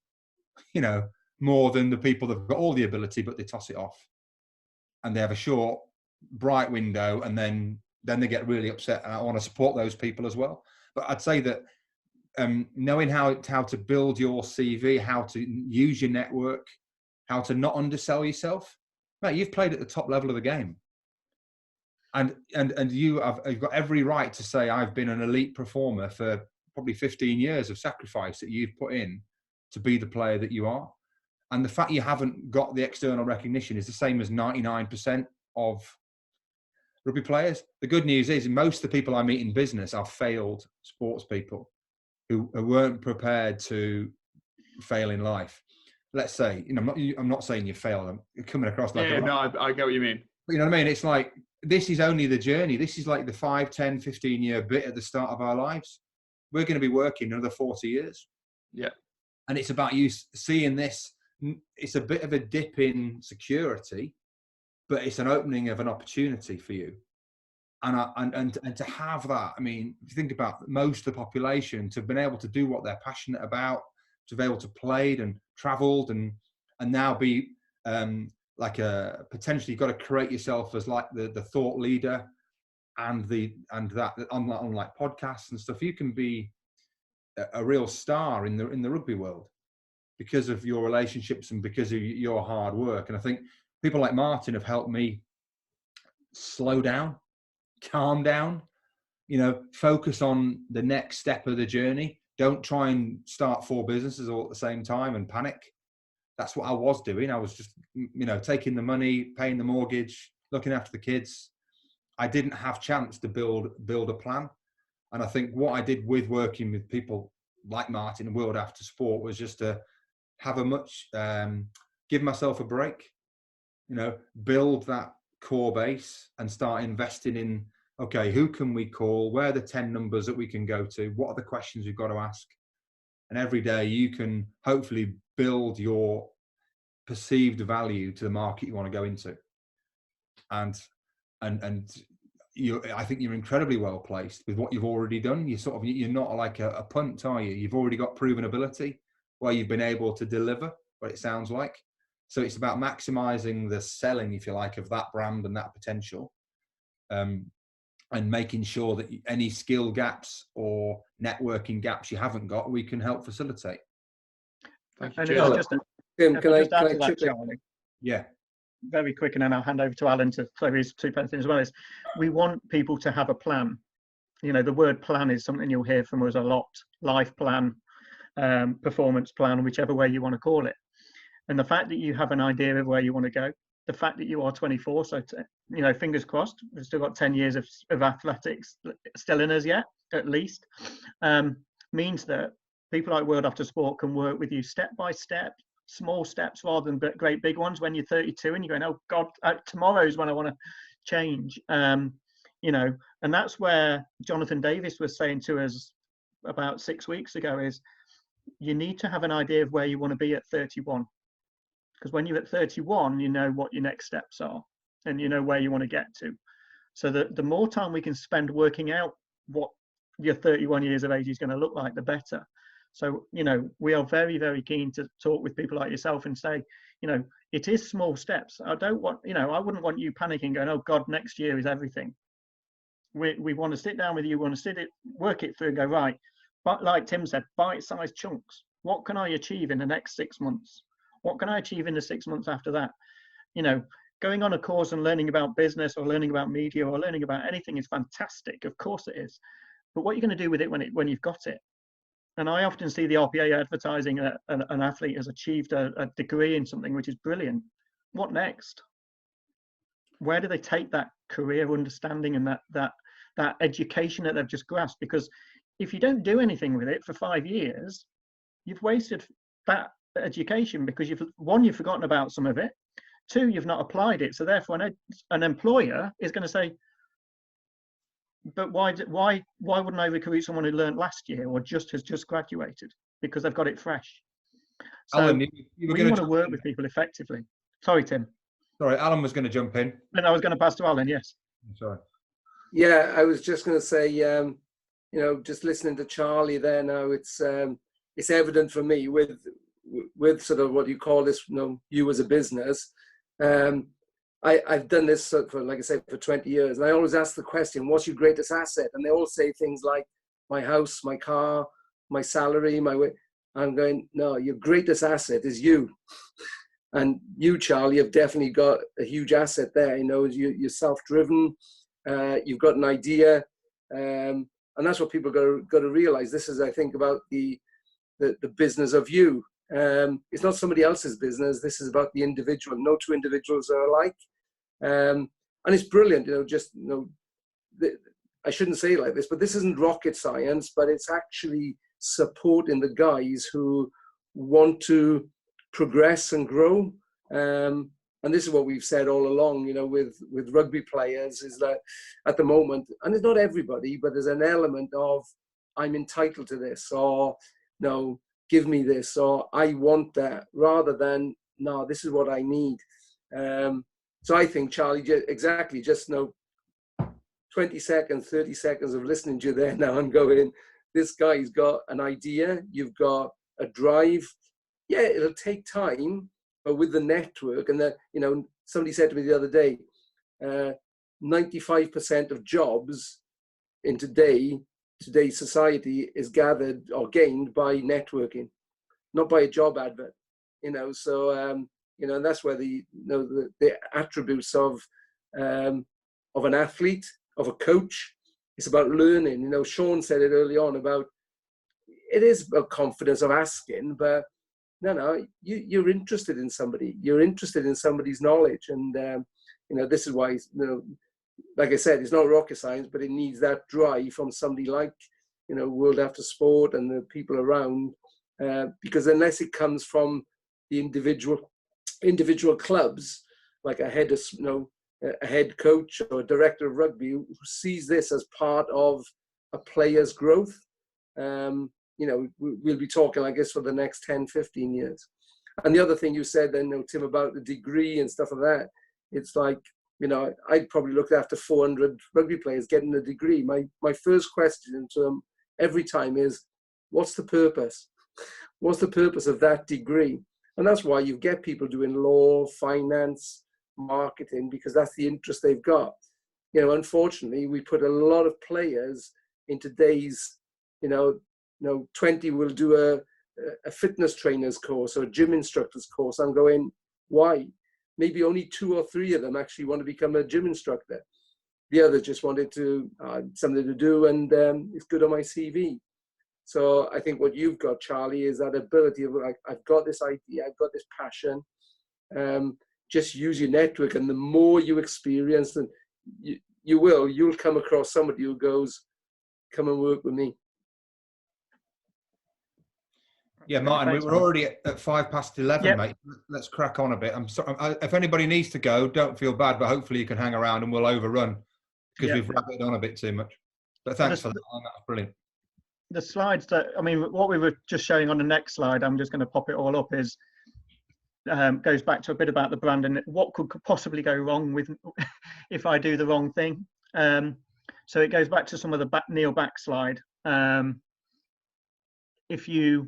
more than the people that've got all the ability, but they toss it off. And they have a short, bright window, and then they get really upset. And I want to support those people as well. But I'd say that knowing how to build your CV, how to use your network, how to not undersell yourself. Mate, you've played at the top level of the game. And you've got every right to say, I've been an elite performer for probably 15 years of sacrifice that you've put in to be the player that you are. And the fact you haven't got the external recognition is the same as 99% of rugby players. The good news is most of the people I meet in business are failed sports people who weren't prepared to fail in life. Let's say, I'm not saying you failed. I'm coming across like I get what you mean. You know what I mean? It's like, this is only the journey. This is like the 5, 10, 15-year bit at the start of our lives. We're going to be working another 40 years. Yeah. And it's about you seeing this. It's a bit of a dip in security, but it's an opening of an opportunity for you. And to have that, I mean, if you think about most of the population, to have been able to do what they're passionate about, to be able to played and travelled and now be potentially you've got to create yourself as like the thought leader and that on like podcasts and stuff. You can be a real star in the rugby world because of your relationships and because of your hard work. And I think people like Martin have helped me slow down, calm down, focus on the next step of the journey. Don't try and start 4 businesses all at the same time and panic. That's what I was doing. I was just, taking the money, paying the mortgage, looking after the kids. I didn't have chance to build a plan. And I think what I did with working with people like Martin and World After Sport was just to have give myself a break, build that core base and start investing in, okay, who can we call? Where are the 10 numbers that we can go to? What are the questions we've got to ask? And every day you can hopefully build your perceived value to the market you want to go into. And I think you're incredibly well placed with what you've already done. You're not like a punt, are you? You've already got proven ability where you've been able to deliver what it sounds like. So it's about maximizing the selling, if you like, of that brand and that potential. And making sure that any skill gaps or networking gaps you haven't got, we can help facilitate. Thank you, Tim, can I chip in? Yeah. Very quick, and then I'll hand over to Alan to throw his 2 pence in as well. Is we want people to have a plan. The word plan is something you'll hear from us a lot. Life plan, performance plan, whichever way you want to call it. And the fact that you have an idea of where you want to go, the fact that you are 24, so you know, fingers crossed, we've still got 10 years of athletics still in us yet, at least, means that people like World After Sport can work with you step by step, small steps rather than great big ones. When you're 32 and you're going, oh God, tomorrow's when I want to change, you know, and that's where Jonathan Davis was saying to us about 6 weeks ago is you need to have an idea of where you want to be at 31. Because when you're at 31, you know what your next steps are and you know where you want to get to. So the more time we can spend working out what your 31 years of age is going to look like, the better. So, you know, we are very, very keen to talk with people like yourself and say, you know, it is small steps. I don't want, you know, I wouldn't want you panicking going, oh God, next year is everything. We want to sit down with you, we want to work it through and go, right. But like Tim said, bite-sized chunks. What can I achieve in the next 6 months? What can I achieve in the 6 months after that? You know, going on a course and learning about business or learning about media or learning about anything is fantastic. Of course it is. But what are you going to do with it when you've got it? And I often see the RPA advertising an athlete has achieved a degree in something, which is brilliant. What next? Where do they take that career understanding and that education that they've just grasped? Because if you don't do anything with it for 5 years, you've wasted that education because you've forgotten about some of it. 2, you've not applied it. So therefore, an employer is going to say, but why wouldn't I recruit someone who learned last year or has just graduated because they've got it fresh? So Alan, you were we want to work with people effectively. Sorry, Tim. Sorry, Alan was going to jump in. And I was going to pass to Alan. Yes. Sorry. Yeah, I was just going to say, you know, just listening to Charlie there now, it's evident for me with sort of what you call this, you know, you as a business. I've done this for, like I say, for 20 years. And I always ask the question, what's your greatest asset? And they all say things like my house, my car, my salary, my way. I'm going, no, your greatest asset is you. And you, Charlie, have definitely got a huge asset there. You know, you're self-driven. You've got an idea. And that's what people got to realize. This is, I think, about the business of you. It's not somebody else's business. This is about the individual. No two individuals are alike. And it's brilliant, you know, just, you know, I shouldn't say it like this, but this isn't rocket science, but it's actually supporting the guys who want to progress and grow. And this is what we've said all along, you know, with rugby players, is that at the moment, and it's not everybody, but there's an element of, I'm entitled to this, or no, give me this, or I want that, rather than, no, this is what I need. So I think, Charlie, exactly, just, you know, 20 seconds, 30 seconds of listening to you there now and going, this guy's got an idea, you've got a drive. Yeah, it'll take time, but with the network, and that, you know, somebody said to me the other day, 95% of jobs in today's society is gathered or gained by networking, not by a job advert, you know. So you know, and that's where the attributes of an athlete, of a coach, it's about learning. You know, Sean said it early on about, it is about confidence of asking, but no, you're interested in somebody, you're interested in somebody's knowledge, and you know, this is why, you know, like I said, it's not rocket science, but it needs that drive from somebody like, you know, World After Sport and the people around, because unless it comes from the individual clubs, like a head coach or a director of rugby who sees this as part of a player's growth, you know, we'll be talking, I guess, for the next 10, 15 years. And the other thing you said then, you know, Tim, about the degree and stuff like that, it's like, you know, I'd probably looked after 400 rugby players getting a degree. My first question to them every time is, what's the purpose? What's the purpose of that degree? And that's why you get people doing law, finance, marketing, because that's the interest they've got. You know, unfortunately, we put a lot of players in today's, you know, 20 will do a fitness trainer's course or a gym instructor's course. I'm going, why? Maybe only 2 or 3 of them actually want to become a gym instructor. The others just wanted to something to do, and it's good on my CV. So I think what you've got, Charlie, is that ability of, like, I've got this idea, I've got this passion. just use your network, and the more you experience, and you'll come across somebody who goes, come and work with me. Yeah, Martin, we're already at 11:05, Yep. mate. Let's crack on a bit. I'm sorry. If anybody needs to go, don't feel bad, but hopefully you can hang around and we'll overrun because we've wrapped on a bit too much. But thanks for that, Martin. That's brilliant. The slides that, I mean, what we were just showing on the next slide, I'm just going to pop it all up, is goes back to a bit about the brand and what could possibly go wrong with if I do the wrong thing. So it goes back to some of the Neil back slide. If you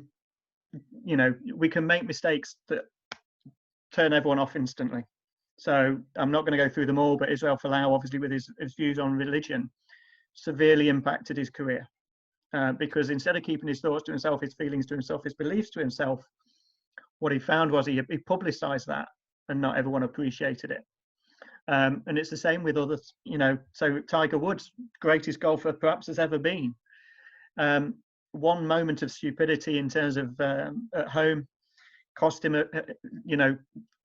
know, we can make mistakes that turn everyone off instantly. So I'm not going to go through them all, but Israel Folau, obviously with his views on religion, severely impacted his career because instead of keeping his thoughts to himself, his feelings to himself, his beliefs to himself, what he found was he publicized that and not everyone appreciated it. And it's the same with others, you know. So Tiger Woods, greatest golfer perhaps has ever been. One moment of stupidity in terms of at home cost him, you know,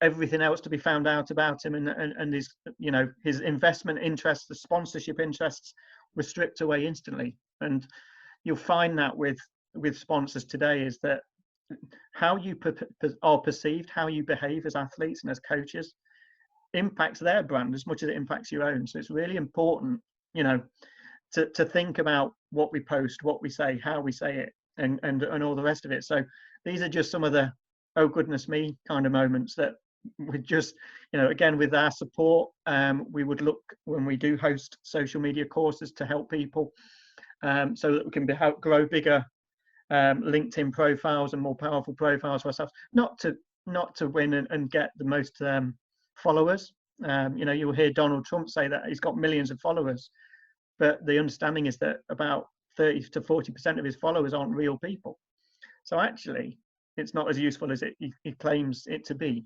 everything else to be found out about him, and his, you know, his investment interests, the sponsorship interests were stripped away instantly. And you'll find that with sponsors today is that how you are perceived, how you behave as athletes and as coaches impacts their brand as much as it impacts your own. So it's really important, you know, to think about what we post, what we say, how we say it, and all the rest of it. So these are just some of the oh goodness me kind of moments that we just, you know, again with our support, we would look when we do host social media courses to help people so that we can grow bigger LinkedIn profiles and more powerful profiles for ourselves, not to win and get the most followers. You know, you'll hear Donald Trump say that he's got millions of followers, but the understanding is that about 30 to 40% of his followers aren't real people. So actually, it's not as useful as he claims it to be.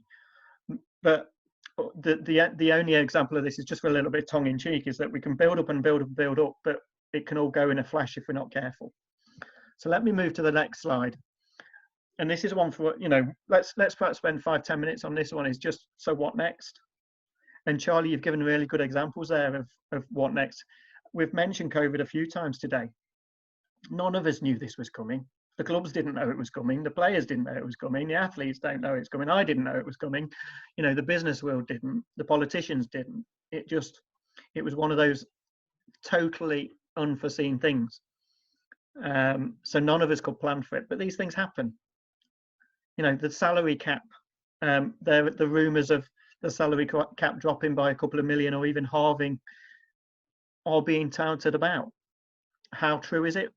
But the only example of this is just for a little bit tongue in cheek, is that we can build up and build up and build up, but it can all go in a flash if we're not careful. So let me move to the next slide. And this is one for, you know, let's perhaps spend 5-10 minutes on this one. Is just, so what next? And Charlie, you've given really good examples there of what next. We've mentioned COVID a few times today. None of us knew this was coming. The clubs didn't know it was coming. The players didn't know it was coming. The athletes don't know it's coming. I didn't know it was coming. You know, the business world didn't. The politicians didn't. It was one of those totally unforeseen things. So none of us could plan for it, but these things happen. You know, the salary cap, the rumours of the salary cap dropping by a couple of million or even halving are being touted about. How true is it?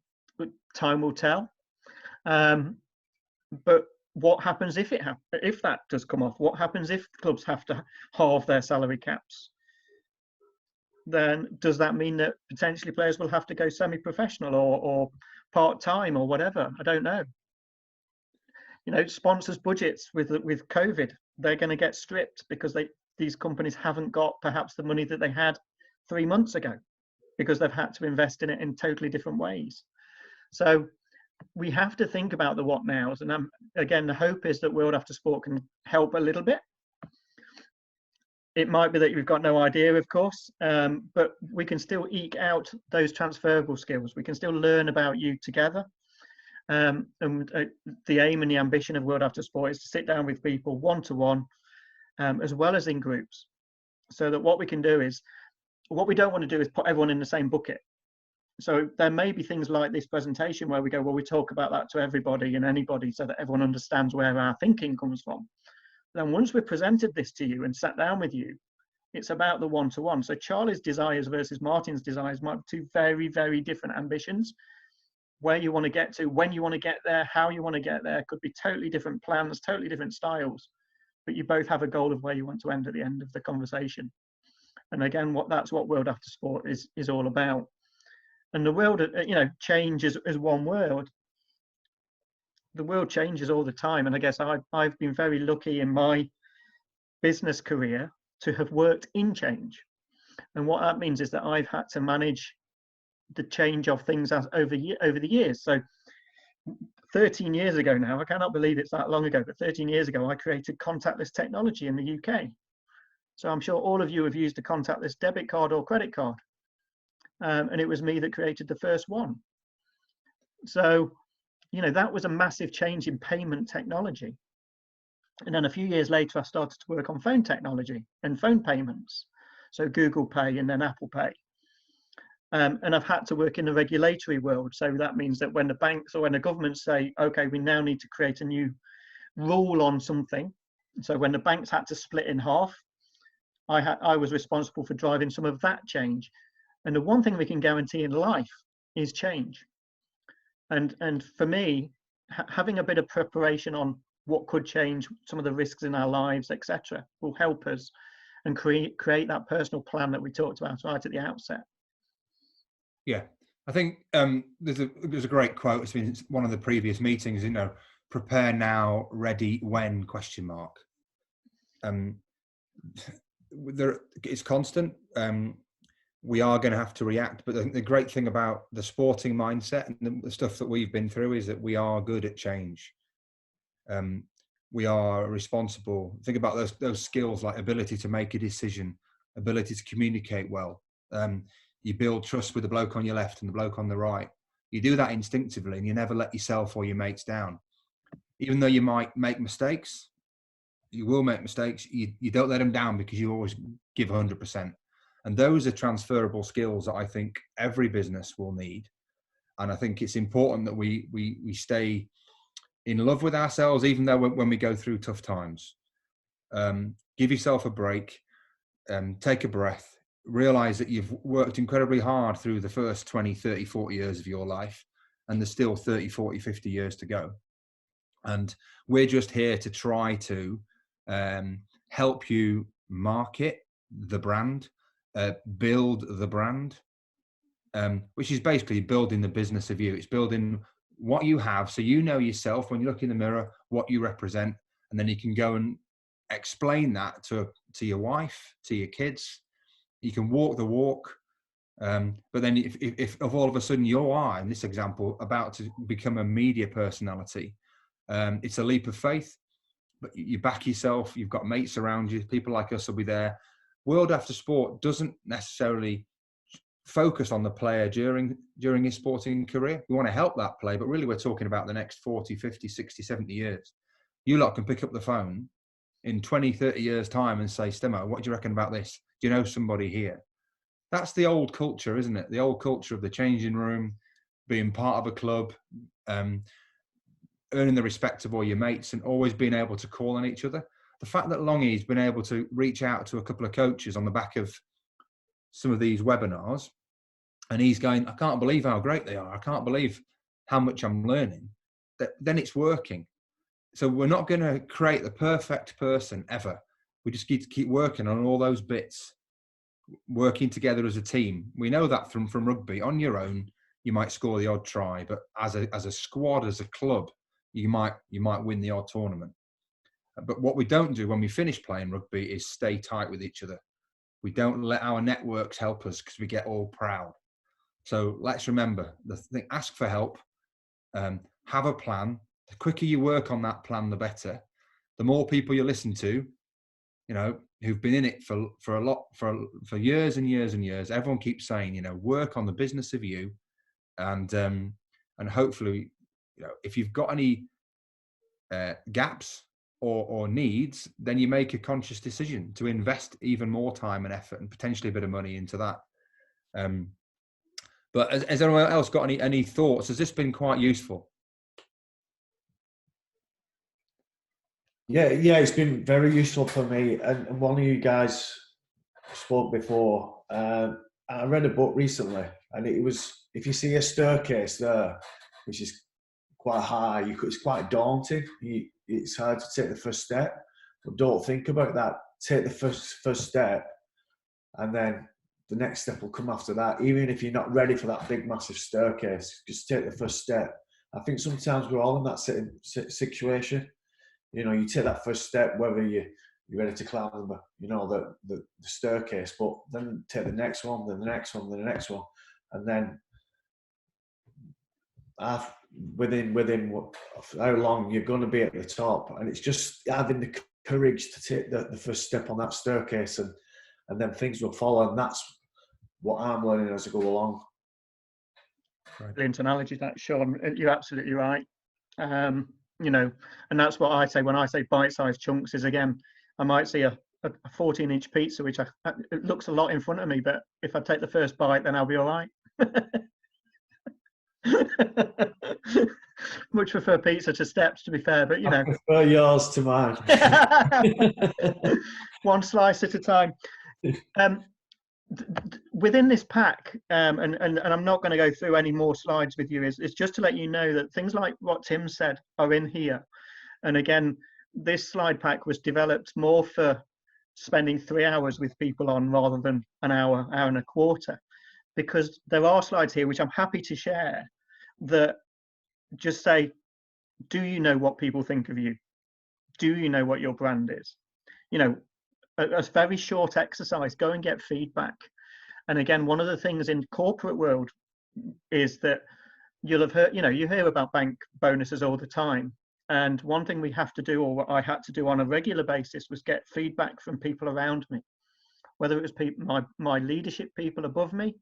Time will tell. But what happens if if that does come off? What happens if clubs have to halve their salary caps? Then does that mean that potentially players will have to go semi-professional or part-time or whatever? I don't know. You know, sponsors' budgets with COVID, they're going to get stripped because these companies haven't got perhaps the money that they had 3 months ago because they've had to invest in it in totally different ways. So we have to think about the what nows. And again, the hope is that World After Sport can help a little bit. It might be that you've got no idea, of course, but we can still eke out those transferable skills. We can still learn about you together. And the aim and the ambition of World After Sport is to sit down with people one-to-one, as well as in groups, so that what we can do is, what we don't want to do is put everyone in the same bucket. So there may be things like this presentation where we go, well, we talk about that to everybody and anybody so that everyone understands where our thinking comes from. Then once we've presented this to you and sat down with you, it's about the one-to-one. So Charlie's desires versus Martin's desires might be two very, very different ambitions. Where you want to get to, when you want to get there, how you want to get there could be totally different plans, totally different styles, but you both have a goal of where you want to end at the end of the conversation. And again, that's what World After Sport is all about. And the world, you know, change is one word. The world changes all the time. And I guess I've been very lucky in my business career to have worked in change. And what that means is that I've had to manage the change of things over the years. So 13 years ago now, I cannot believe it's that long ago, but 13 years ago, I created contactless technology in the UK. So I'm sure all of you have used a contactless debit card or credit card. And it was me that created the first one. So, you know, that was a massive change in payment technology. And then a few years later, I started to work on phone technology and phone payments. So Google Pay and then Apple Pay. And I've had to work in the regulatory world. So that means that when the banks or when the governments say, okay, we now need to create a new rule on something. So when the banks had to split in half, I was responsible for driving some of that change. And the one thing we can guarantee in life is change. And for me, having a bit of preparation on what could change, some of the risks in our lives, etc., will help us and create that personal plan that we talked about right at the outset. Yeah, I think there's a great quote. It's been one of the previous meetings. You know, prepare now, ready when ? It's constant. We are going to have to react, but the great thing about the sporting mindset and the stuff that we've been through is that we are good at change. We are responsible. Think about those skills like ability to make a decision, ability to communicate well. You build trust with the bloke on your left and the bloke on the right. You do that instinctively, and you never let yourself or your mates down. Even though you might make mistakes, you will make mistakes. You don't let them down because you always give 100%. And those are transferable skills that I think every business will need. And I think it's important that we stay in love with ourselves, even though when we go through tough times. Give yourself a break, take a breath, realize that you've worked incredibly hard through the first 20, 30, 40 years of your life, and there's still 30, 40, 50 years to go. And we're just here to try to help you market the brand, build the brand, which is basically building the business of you. It's building what you have, so you know yourself when you look in the mirror, what you represent, and then you can go and explain that to your wife, to your kids. You can walk the walk. But then if all of a sudden you are, in this example, about to become a media personality, it's a leap of faith, but you back yourself. You've got mates around you. People like us will be there. World After Sport doesn't necessarily focus on the player during his sporting career. We want to help that player, but really we're talking about the next 40, 50, 60, 70 years. You lot can pick up the phone in 20, 30 years' time and say, Stimo, what do you reckon about this? Do you know somebody here? That's the old culture, isn't it? The old culture of the changing room, being part of a club, earning the respect of all your mates and always being able to call on each other. The fact that Longy's been able to reach out to a couple of coaches on the back of some of these webinars, and he's going, I can't believe how great they are. I can't believe how much I'm learning. Then it's working. So we're not going to create the perfect person ever. We just need to keep working on all those bits, working together as a team. We know that from rugby. On your own, you might score the odd try, but as a squad, as a club, you might win the odd tournament. But what we don't do when we finish playing rugby is stay tight with each other. We don't let our networks help us because we get all proud. So let's remember the thing: ask for help, have a plan. The quicker you work on that plan, the better. The more people you listen to, who've been in it for years and years and years. Everyone keeps saying, work on the business of you, and hopefully, if you've got any gaps or needs, then you make a conscious decision to invest even more time and effort and potentially a bit of money into that. But has anyone else got any thoughts? Has this been quite useful? Yeah, it's been very useful for me. And one of you guys spoke before. I read a book recently, and it was, if you see a staircase there, which is quite high, it's quite daunting. It's hard to take the first step, but don't think about that. Take the first step, and then the next step will come after that. Even if you're not ready for that big, massive staircase, just take the first step. I think sometimes we're all in that situation. You take that first step, whether you're ready to climb the staircase, but then take the next one, then the next one, then the next one, and then within how long you're going to be at the top. And it's just having the courage to take the first step on that staircase, and then things will follow. And that's what I'm learning as I go along. Brilliant analogy, that, Sean. You're absolutely right. You know, and that's what I say when I say bite-sized chunks. Is, again, I might see a 14-inch pizza, which it looks a lot in front of me, but if I take the first bite, then I'll be all right. Much prefer pizza to steps, to be fair, but you know. I prefer yours to mine. One slice at a time. Within this pack, and I'm not going to go through any more slides with you, is just to let you know that things like what Tim said are in here. And again, this slide pack was developed more for spending 3 hours with people on rather than an hour and a quarter, because there are slides here which I'm happy to share that just say, do you know what people think of you? Do you know what your brand is? You know, a very short exercise, go and get feedback. And again, one of the things in corporate world is that you'll have heard, you know, you hear about bank bonuses all the time. And one thing we have to do, or what I had to do on a regular basis, was get feedback from people around me, whether it was people, my leadership people above me,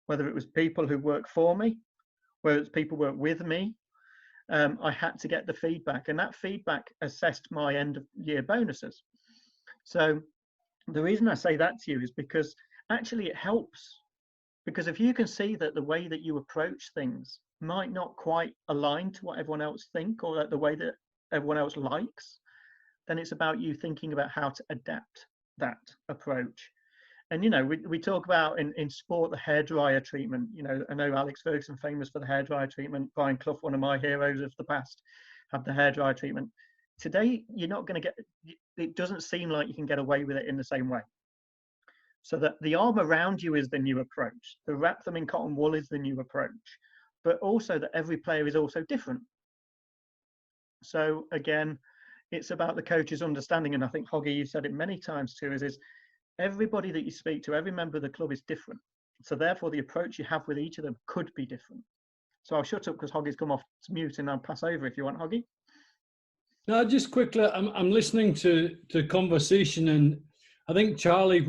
whether it was people who work for me, whether it's people who work with me. I had to get the feedback, and that feedback assessed my end of year bonuses. So the reason I say that to you is because actually it helps, because if you can see that the way that you approach things might not quite align to what everyone else think, or that the way that everyone else likes, then it's about you thinking about how to adapt that approach. And, you know, we talk about in sport, the hairdryer treatment. You know, I know Alex Ferguson, famous for the hairdryer treatment. Brian Clough, one of my heroes of the past, had the hairdryer treatment. Today, you're not going to get, it doesn't seem like you can get away with it in the same way. So that the arm around you is the new approach. The wrap them in cotton wool is the new approach. But also that every player is also different. So again, it's about the coach's understanding. And I think, Hoggy, you've said it many times too, is everybody that you speak to, every member of the club is different. So therefore, the approach you have with each of them could be different. So I'll shut up because Hoggy's come off mute, and I'll pass over if you want, Hoggy. No, just quickly, I'm listening to conversation, and I think Charlie,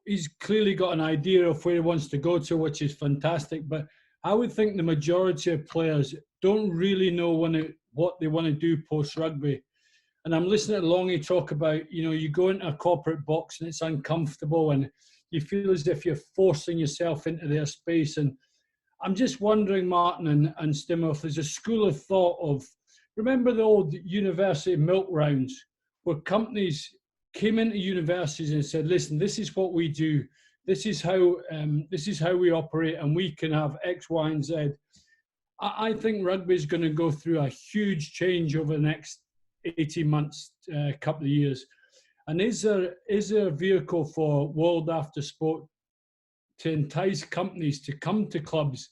he's clearly got an idea of where he wants to go to, which is fantastic. But I would think the majority of players don't really know what they want to do post-rugby. And I'm listening to Longy talk about, you know, you go into a corporate box and it's uncomfortable and you feel as if you're forcing yourself into their space. And I'm just wondering, Martin and Stimmer, if there's a school of thought of, remember the old university milk rounds where companies came into universities and said, listen, this is what we do. This is how we operate, and we can have X, Y, and Z. I think rugby is going to go through a huge change over the next 18 months, couple of years. And is there a vehicle for World After Sport to entice companies to come to clubs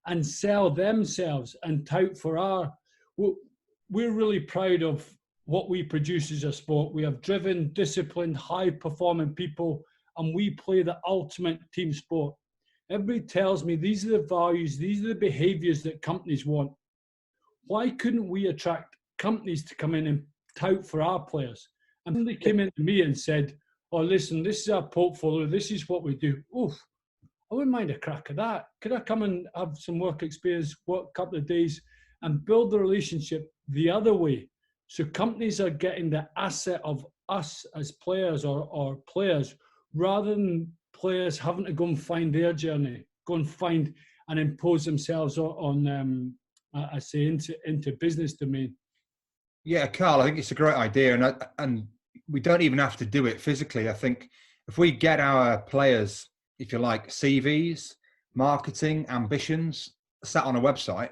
and sell themselves and tout for we're really proud of what we produce as a sport. We have driven, disciplined, high-performing people, and we play the ultimate team sport. Everybody tells me these are the values, these are the behaviours that companies want. Why couldn't we attract companies to come in and tout for our players? And they came in to me and said, oh, listen, this is our portfolio, this is what we do. Oof, I wouldn't mind a crack of that. Could I come and have some work experience, work a couple of days, and build the relationship the other way? So companies are getting the asset of us as players or players, rather than players having to go and find their journey, go and find and impose themselves on I say, into business domain. Yeah, Carl, I think it's a great idea, and we don't even have to do it physically. I think if we get our players, if you like, CVs, marketing, ambitions, sat on a website,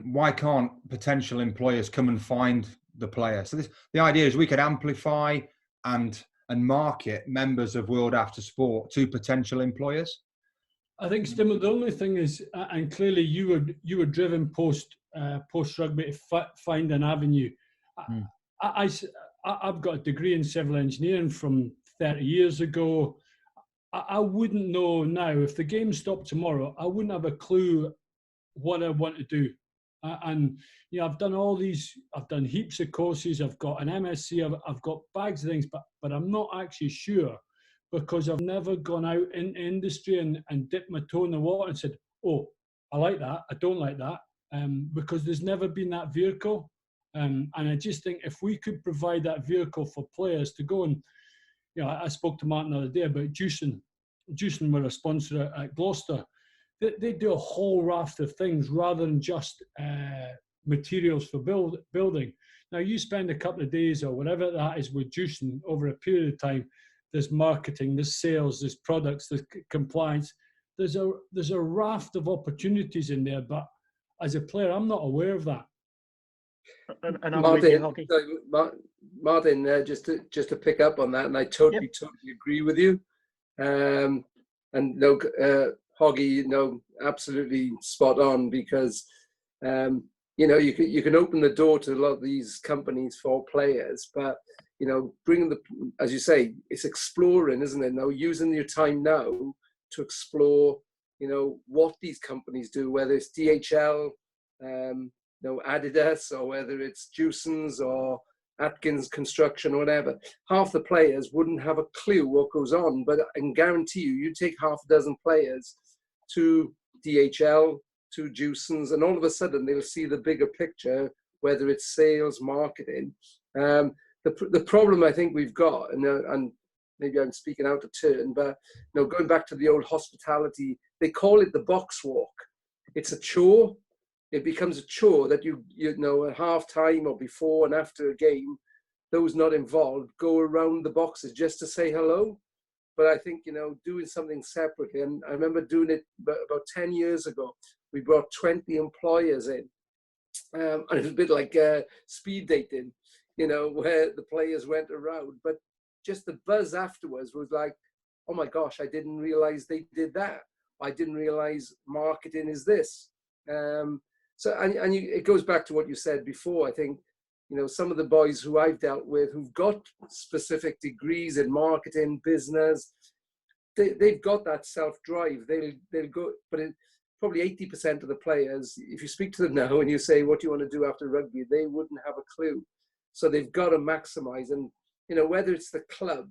why can't potential employers come and find the player? So the idea is we could amplify and market members of World After Sport to potential employers. I think, Stimmer, the only thing is, and clearly you were driven post rugby to find an avenue. I've got a degree in civil engineering from 30 years ago. I wouldn't know now, if the game stopped tomorrow, I wouldn't have a clue what I want to do. And you know, I've done all these, I've done heaps of courses, I've got an MSc, I've got bags of things, but I'm not actually sure, because I've never gone out in industry and dipped my toe in the water and said, oh, I like that, I don't like that, because there's never been that vehicle. And I just think if we could provide that vehicle for players to go and, you know, I spoke to Martin the other day about juicing. Juicing were a sponsor at Gloucester. They do a whole raft of things rather than just materials for building. Now, you spend a couple of days or whatever that is with juicing over a period of time. There's marketing, there's sales, there's products, there's compliance. There's a raft of opportunities in there, but as a player, I'm not aware of that. And I'm with you, Hoggy. Martin, just to pick up on that, and I totally agree with you. And no, Hoggy, no, absolutely spot on, because you know, you can open the door to a lot of these companies for players, but you know, bringing as you say, it's exploring, isn't it? Now, using your time now to explore, you know, what these companies do, whether it's DHL, you know, Adidas, or whether it's Juicens or Atkins Construction or whatever. Half the players wouldn't have a clue what goes on, but I can guarantee you take half a dozen players to DHL, to Juicens, and all of a sudden they'll see the bigger picture, whether it's sales, marketing. The problem I think we've got, and maybe I'm speaking out of turn, but you know, going back to the old hospitality, they call it the box walk. It's a chore. It becomes a chore that you know, at half time or before and after a game, those not involved go around the boxes just to say hello. But I think, you know, doing something separately, and I remember doing it about 10 years ago. We brought 20 employers in, and it was a bit like speed dating, you know, where the players went around. But just the buzz afterwards was like, oh my gosh, I didn't realize they did that. I didn't realize marketing is this. It goes back to what you said before. I think, you know, some of the boys who I've dealt with who've got specific degrees in marketing, business, they've got that self-drive. They'll go, but probably 80% of the players, if you speak to them now and you say, what do you want to do after rugby? They wouldn't have a clue. So they've got to maximize. And, you know, whether it's the club,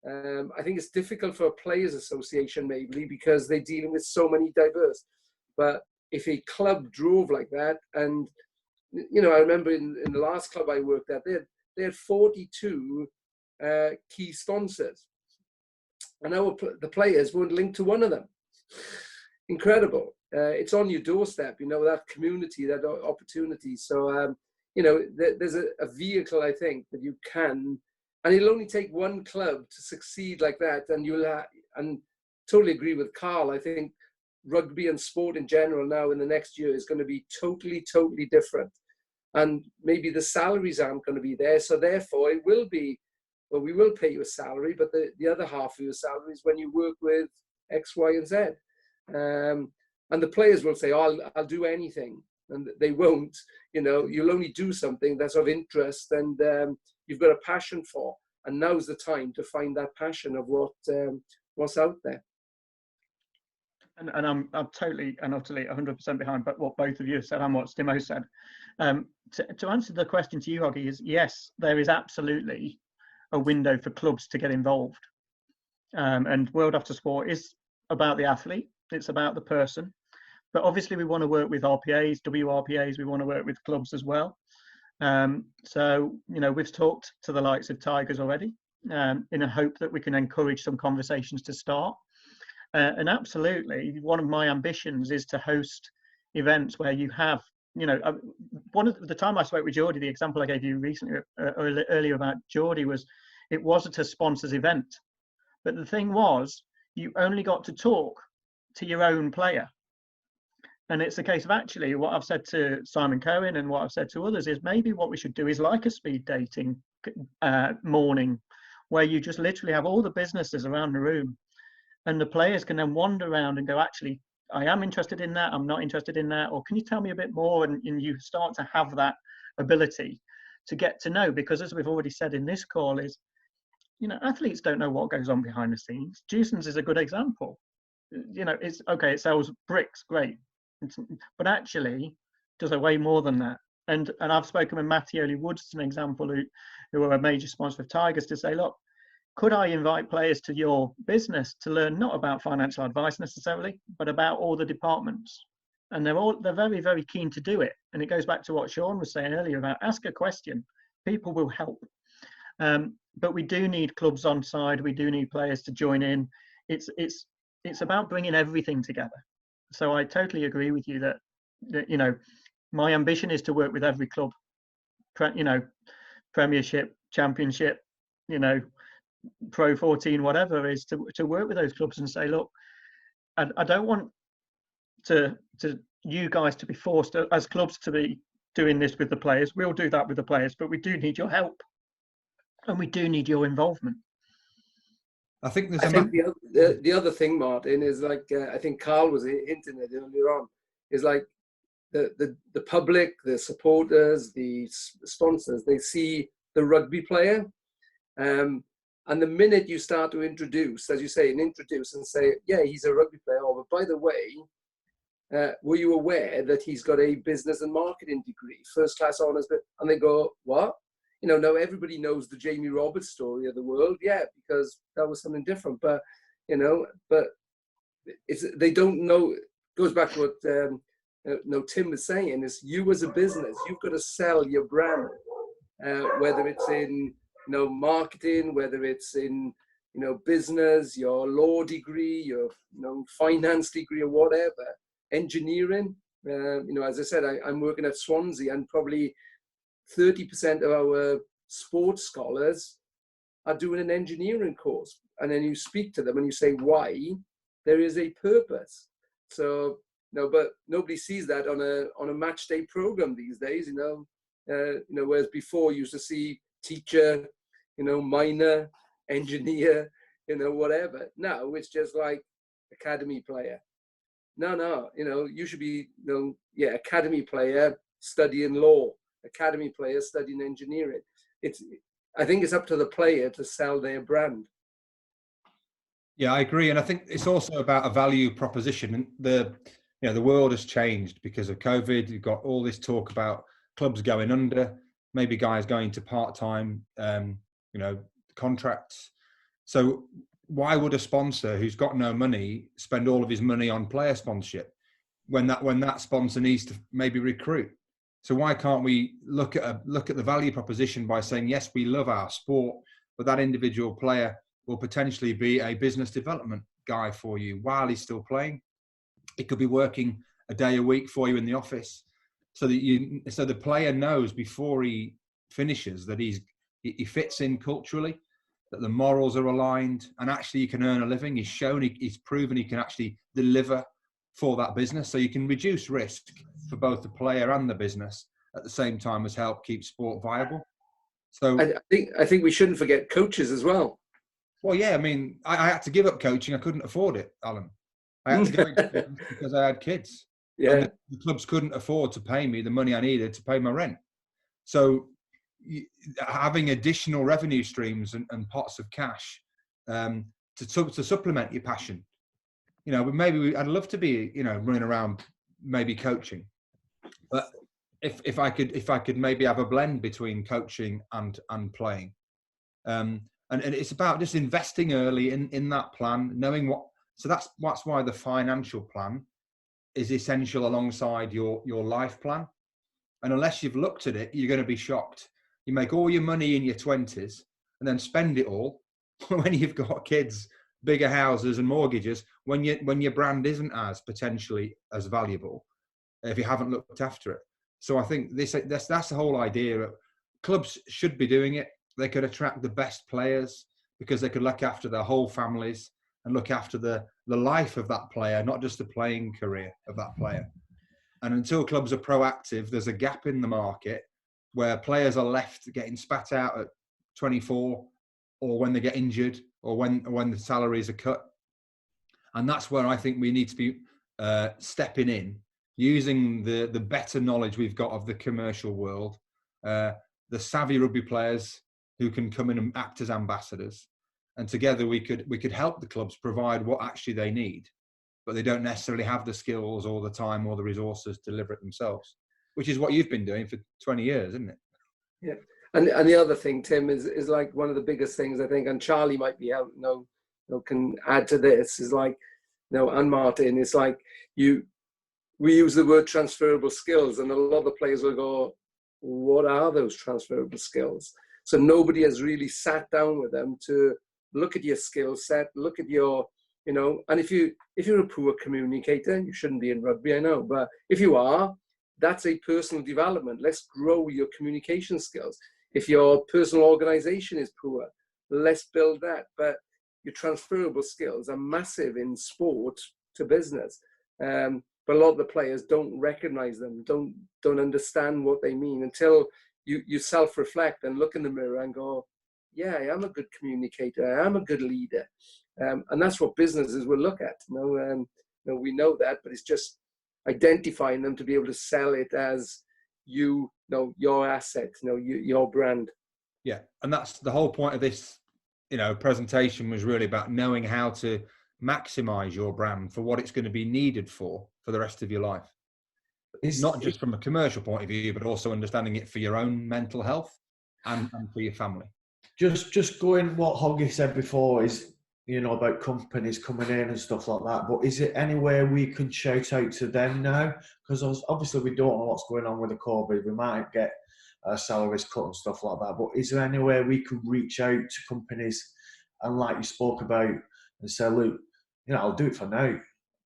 I think it's difficult for a players association maybe because they're dealing with so many diverse. But if a club drove like that, and, you know, I remember in the last club I worked at, they had 42 key sponsors. And the players weren't linked to one of them. Incredible. It's on your doorstep, you know, that community, that opportunity. So, you know, there's a vehicle, I think, that you can, and it'll only take one club to succeed like that. And and totally agree with Carl. I think rugby and sport in general now in the next year is going to be totally, totally different. And maybe the salaries aren't going to be there. So therefore it will be, well, we will pay you a salary, but the other half of your salary is when you work with X, Y, and Z. And the players will say, oh, I'll do anything. And they won't. You know, you'll only do something that's of interest and you've got a passion for. And now's the time to find that passion of what's out there. And I'm totally and utterly 100% behind but what both of you have said and what Stimo said. To answer the question to you, Hoggy, is yes, there is absolutely a window for clubs to get involved. And World After Sport is about the athlete. It's about the person. But obviously we want to work with RPAs, WRPAs. We want to work with clubs as well. So, you know, we've talked to the likes of Tigers already in a hope that we can encourage some conversations to start. And absolutely, one of my ambitions is to host events where you have, you know, one of the time I spoke with Geordie, the example I gave you recently earlier about Geordie was, it wasn't a sponsor's event. But the thing was, you only got to talk to your own player. And it's a case of actually what I've said to Simon Cohen and what I've said to others is maybe what we should do is like a speed dating morning where you just literally have all the businesses around the room and the players can then wander around and go, actually, I am interested in that, I'm not interested in that, or can you tell me a bit more? And you start to have that ability to get to know, because as we've already said in this call is, you know, athletes don't know what goes on behind the scenes. Juicens is a good example. You know, it's okay, it sells bricks, great. But actually, does way more than that. And I've spoken with Mattioli Woods, as an example, who are a major sponsor of Tigers, to say, look, could I invite players to your business to learn not about financial advice necessarily, but about all the departments? And they're very, very keen to do it. And it goes back to what Sean was saying earlier about ask a question. People will help. But we do need clubs on side. We do need players to join in. It's about bringing everything together. So I totally agree with you that you know, my ambition is to work with every club, you know, Premiership, Championship, you know, Pro 14, whatever, is to work with those clubs and say, look, I don't want to you guys to be forced as clubs to be doing this with the players. We'll do that with the players, but we do need your help and we do need your involvement. I think the other thing, Martin, is like I think Carl was hinting at earlier on, is like the public, the supporters, the sponsors, they see the rugby player, and the minute you start to introduce, as you say, and say, yeah, he's a rugby player. Oh, but by the way, were you aware that he's got a business and marketing degree, first class honours? And they go, what? You know, now everybody knows the Jamie Roberts story of the world, yeah, because that was something different. But you know, they don't know. It goes back to what Tim was saying, is you as a business, you've got to sell your brand, whether it's in marketing, whether it's in business, your law degree, your finance degree, or whatever, engineering. As I said, I'm working at Swansea, and probably 30% of our sports scholars are doing an engineering course. And then you speak to them and you say why. There is a purpose. So but nobody sees that on a match day program these days. Whereas before you used to see teacher, minor, engineer, whatever. Now it's just like academy player. No, you should be academy player studying law, academy player studying engineering. I think it's up to the player to sell their brand. Yeah, I agree, and I think it's also about a value proposition. And the world has changed because of COVID. You've got all this talk about clubs going under, maybe guys going to part-time, contracts. So why would a sponsor who's got no money spend all of his money on player sponsorship when that sponsor needs to maybe recruit? So why can't we look at the value proposition by saying, yes, we love our sport, but that individual player will potentially be a business development guy for you while he's still playing. It could be working a day a week for you in the office, so that the player knows before he finishes that he fits in culturally, that the morals are aligned, and actually he can earn a living. He's proven he can actually deliver for that business. So you can reduce risk for both the player and the business at the same time as help keep sport viable. So I think we shouldn't forget coaches as well. Well, yeah, I mean, I had to give up coaching. I couldn't afford it, Alan. I had to go into because I had kids. Yeah. And the clubs couldn't afford to pay me the money I needed to pay my rent. So having additional revenue streams and pots of cash to supplement your passion. But maybe I'd love to be, running around, maybe coaching. But if I could maybe have a blend between coaching and playing. And it's about just investing early in that plan, knowing what. So that's why the financial plan is essential alongside your life plan. And unless you've looked at it, you're going to be shocked. You make all your money in your 20s and then spend it all when you've got kids, bigger houses and mortgages, when your brand isn't as potentially as valuable if you haven't looked after it. So I think that's the whole idea. Clubs should be doing it. They could attract the best players because they could look after their whole families and look after the life of that player, not just the playing career of that player. And until clubs are proactive, there's a gap in the market where players are left getting spat out at 24 or when they get injured or when the salaries are cut. And that's where I think we need to be stepping in, using the better knowledge we've got of the commercial world, the savvy rugby players who can come in and act as ambassadors. And together we could help the clubs provide what actually they need, but they don't necessarily have the skills or the time or the resources to deliver it themselves. which is what you've been doing for 20 years, isn't it? Yeah. And the other thing, Tim, is like one of the biggest things I think, and Charlie might be out, can add to this, is like, and Martin, it's like we use the word transferable skills, and a lot of the players will go, what are those transferable skills? So nobody has really sat down with them to look at your skill set, look at your, and if you're a poor communicator, you shouldn't be in rugby, I know, but if you are, that's a personal development. Let's grow your communication skills. If your personal organization is poor, let's build that. But your transferable skills are massive in sport to business. But a lot of the players don't recognize them, don't understand what they mean until you self-reflect and look in the mirror and go, yeah, I am a good communicator, I am a good leader. And that's what businesses will look at. We know that, but it's just identifying them to be able to sell it as your asset, your brand. Yeah, and that's the whole point of this, presentation was really about knowing how to maximize your brand for what it's going to be needed for the rest of your life. It's not just from a commercial point of view, but also understanding it for your own mental health and for your family. Just going what Hoggy said before is, about companies coming in and stuff like that. But is it anywhere we can shout out to them now? Because obviously we don't know what's going on with the COVID. We might get salaries cut and stuff like that. But is there anywhere we can reach out to companies and, like you spoke about, and say, look, I'll do it for now.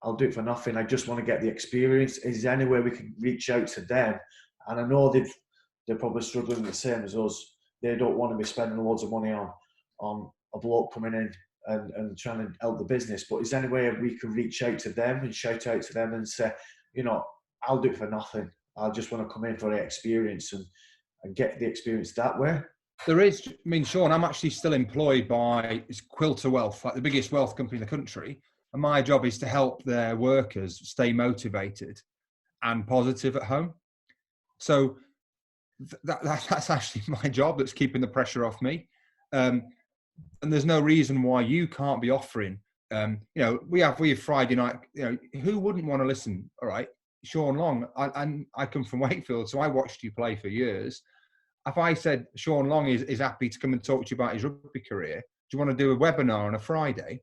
I'll do it for nothing. I just want to get the experience. Is there anywhere we can reach out to them? And I know they're probably struggling the same as us. They don't want to be spending loads of money on a bloke coming in and trying to help the business. But is there any way we can reach out to them and shout out to them and say, I'll do it for nothing. I just want to come in for the experience and get the experience that way? There is. Sean, I'm actually still employed by Quilter Wealth, like the biggest wealth company in the country. And my job is to help their workers stay motivated and positive at home. So that's actually my job that's keeping the pressure off me. And there's no reason why you can't be offering, we have Friday night, who wouldn't want to listen? All right. Sean Long, I come from Wakefield, so I watched you play for years. If I said Sean Long is happy to come and talk to you about his rugby career, do you want to do a webinar on a Friday?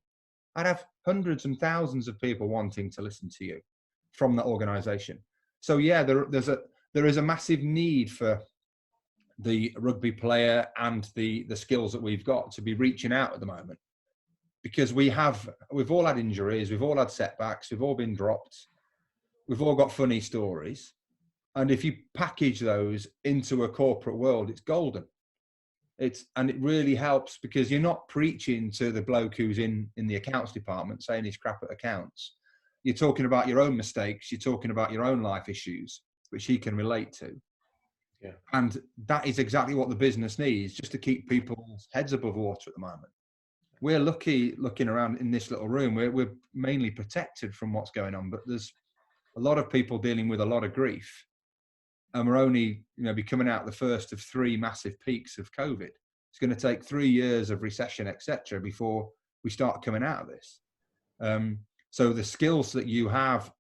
I'd have hundreds and thousands of people wanting to listen to you from that organisation. So yeah, there is a massive need for the rugby player and the skills that we've got to be reaching out at the moment, because we've all had injuries, we've all had setbacks, we've all been dropped, we've all got funny stories. And if you package those into a corporate world, it's golden. And it really helps, because you're not preaching to the bloke who's in the accounts department saying he's crap at accounts. You're talking about your own mistakes. You're talking about your own life issues, which he can relate to. Yeah. And that is exactly what the business needs, just to keep people's heads above water at the moment. We're lucky looking around in this little room. We're mainly protected from what's going on, but there's a lot of people dealing with a lot of grief. And we're only, be coming out the first of 3 massive peaks of COVID. It's going to take 3 years of recession, etc., before we start coming out of this. So the skills that you have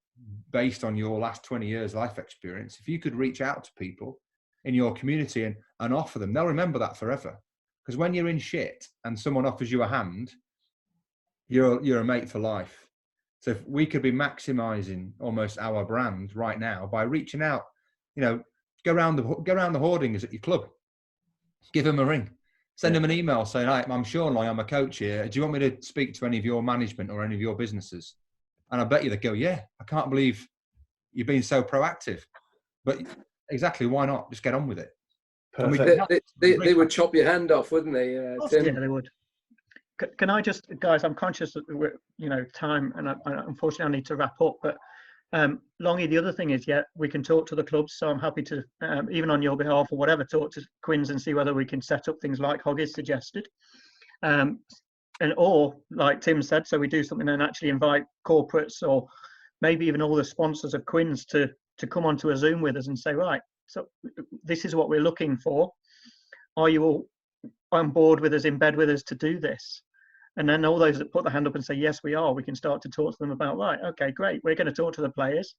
based on your last 20 years life experience, if you could reach out to people in your community and offer them, they'll remember that forever. Because when you're in shit and someone offers you a hand, you're a mate for life. So if we could be maximizing almost our brand right now by reaching out, go around the hoardings at your club, give them a ring, send them an email saying, "Hi, I'm Sean Long, I'm a coach here. Do you want me to speak to any of your management or any of your businesses?" And I bet you they go, "Yeah, I can't believe you've been so proactive." But exactly, why not? Just get on with it. They would chop your hand off, wouldn't they, Tim? Yeah, they would. Can I just, guys, I'm conscious that we're, time, and unfortunately I need to wrap up, but Longy, the other thing is, we can talk to the clubs, so I'm happy to, even on your behalf or whatever, talk to Quins and see whether we can set up things like Hoggy's suggested. Or, like Tim said, so we do something and actually invite corporates or maybe even all the sponsors of Quins to come onto a Zoom with us and say, right, so this is what we're looking for. Are you all on board with us, in bed with us to do this? And then all those that put their hand up and say, yes, we are, we can start to talk to them about, right, okay, great. We're going to talk to the players.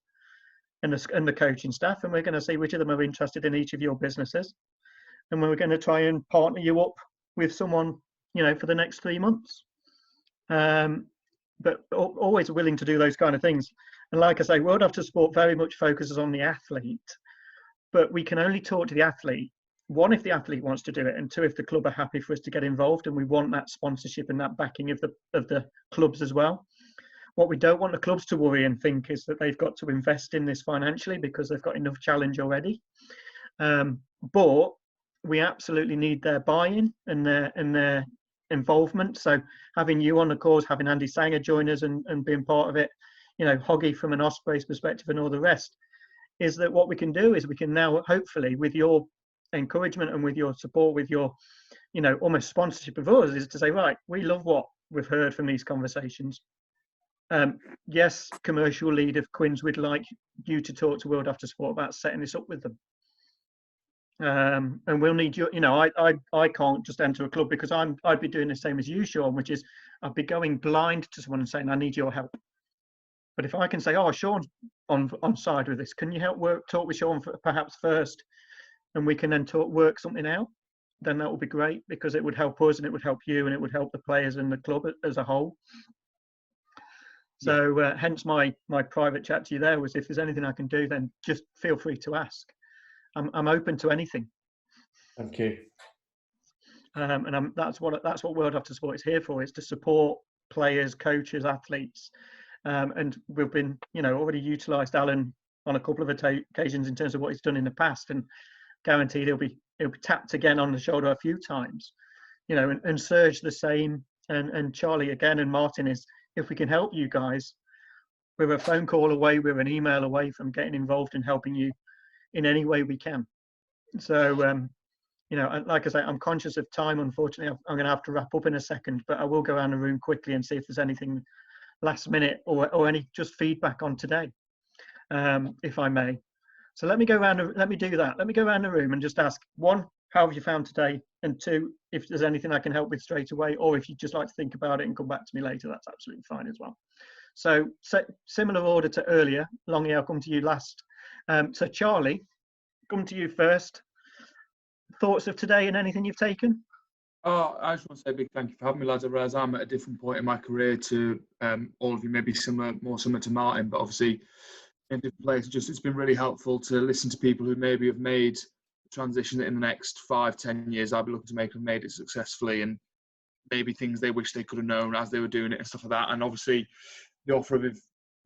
and the coaching staff, and we're going to see which of them are interested in each of your businesses, and we're going to try and partner you up with someone, for the next 3 months. But always willing to do those kind of things. And like I say, World After Sport very much focuses on the athlete, but we can only talk to the athlete, one, if the athlete wants to do it, and two, if the club are happy for us to get involved, and we want that sponsorship and that backing of the clubs as well. What we don't want the clubs to worry and think is that they've got to invest in this financially because they've got enough challenge already. But we absolutely need their buy-in and their involvement. So having you on the course, having Andy Sanger join us and being part of it, Hoggy from an Ospreys perspective and all the rest, is that what we can do is we can now, hopefully, with your encouragement and with your support, with your, almost sponsorship of us, is to say, right, we love what we've heard from these conversations. Yes, commercial lead of Quins, we'd like you to talk to World After Sport about setting this up with them. And we'll need you. I can't just enter a club because I'd be doing the same as you, Sean, which is I'd be going blind to someone and saying, I need your help. But if I can say, oh, Sean's on side with this, can you talk with Sean perhaps first, and we can then work something out, then that would be great, because it would help us and it would help you and it would help the players and the club as a whole. So hence my private chat to you there was, if there's anything I can do, then just feel free to ask. I'm open to anything. Thank you. And that's what World After Sport is here for, is to support players, coaches, athletes. And we've been, already utilised Alan on a couple of occasions in terms of what he's done in the past, and guaranteed he'll be tapped again on the shoulder a few times, and Serge the same, and Charlie again, and Martin is, if we can help you guys, we're a phone call away, we're an email away from getting involved and helping you in any way we can. So, like I say, I'm conscious of time. Unfortunately, I'm going to have to wrap up in a second, but I will go around the room quickly and see if there's anything last minute or any just feedback on today, if I may. So let me go around. Let me do that. Let me go around the room and just ask, one, how have you found today? And two, if there's anything I can help with straight away, or if you'd just like to think about it and come back to me later, that's absolutely fine as well. So similar order to earlier. Longy, I'll come to you last. So Charlie, come to you first. Thoughts of today and anything you've taken? Oh, I just want to say a big thank you for having me, lads. I realise I'm at a different point in my career to all of you, maybe more similar to Martin, but obviously in different places. It's been really helpful to listen to people who maybe have made the transition that in the next 5-10 years I'll be looking to make and made it successfully, and maybe things they wish they could have known as they were doing it and stuff like that. And obviously the offer of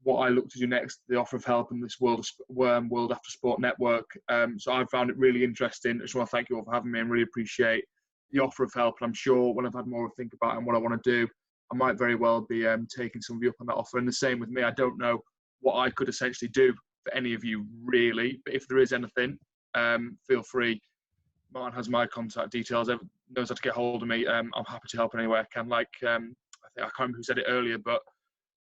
what I look to do next, the offer of help in this World After Sport network. So I found it really interesting. I just want to thank you all for having me and really appreciate the offer of help. And I'm sure when I've had more to think about and what I want to do, I might very well be taking some of you up on that offer. And the same with me. I don't know what I could essentially do for any of you really, but if there is anything, feel free. Martin has my contact details, knows how to get hold of me. I'm happy to help in any way I can. Like, I can't remember who said it earlier, but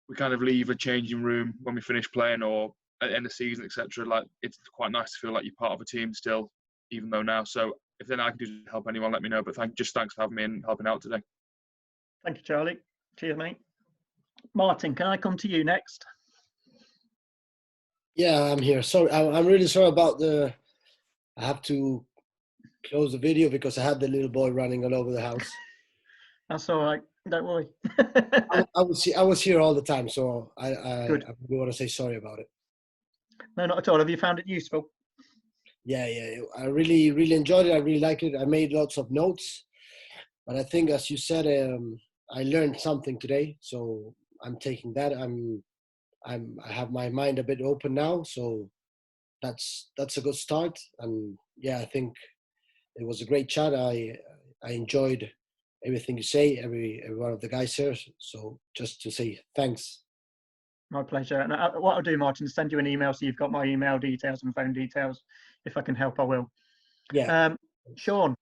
we kind of leave a changing room when we finish playing or at the end of the season, etc. Like, it's quite nice to feel like you're part of a team still, even though now. So if then I can do to help anyone, let me know. But thanks for having me and helping out today. Thank you, Charlie. Cheers, mate. Martin, can I come to you next? Yeah, I'm here. Sorry, I'm really sorry about I have to close the video because I had the little boy running all over the house. That's all right. Don't worry. I was here all the time, so I Good. really want to say sorry about it. No, not at all. Have you found it useful? Yeah. I really enjoyed it. I really liked it. I made lots of notes, but I think, as you said, I learned something today. So I'm taking that. I have my mind a bit open now, so that's a good start. And yeah, I think it was a great chat. I enjoyed everything you say, every one of the guys here. So just to say thanks. My pleasure. And what I'll do, Martin, is send you an email so you've got my email details and phone details. If I can help, I will. Yeah. Sean.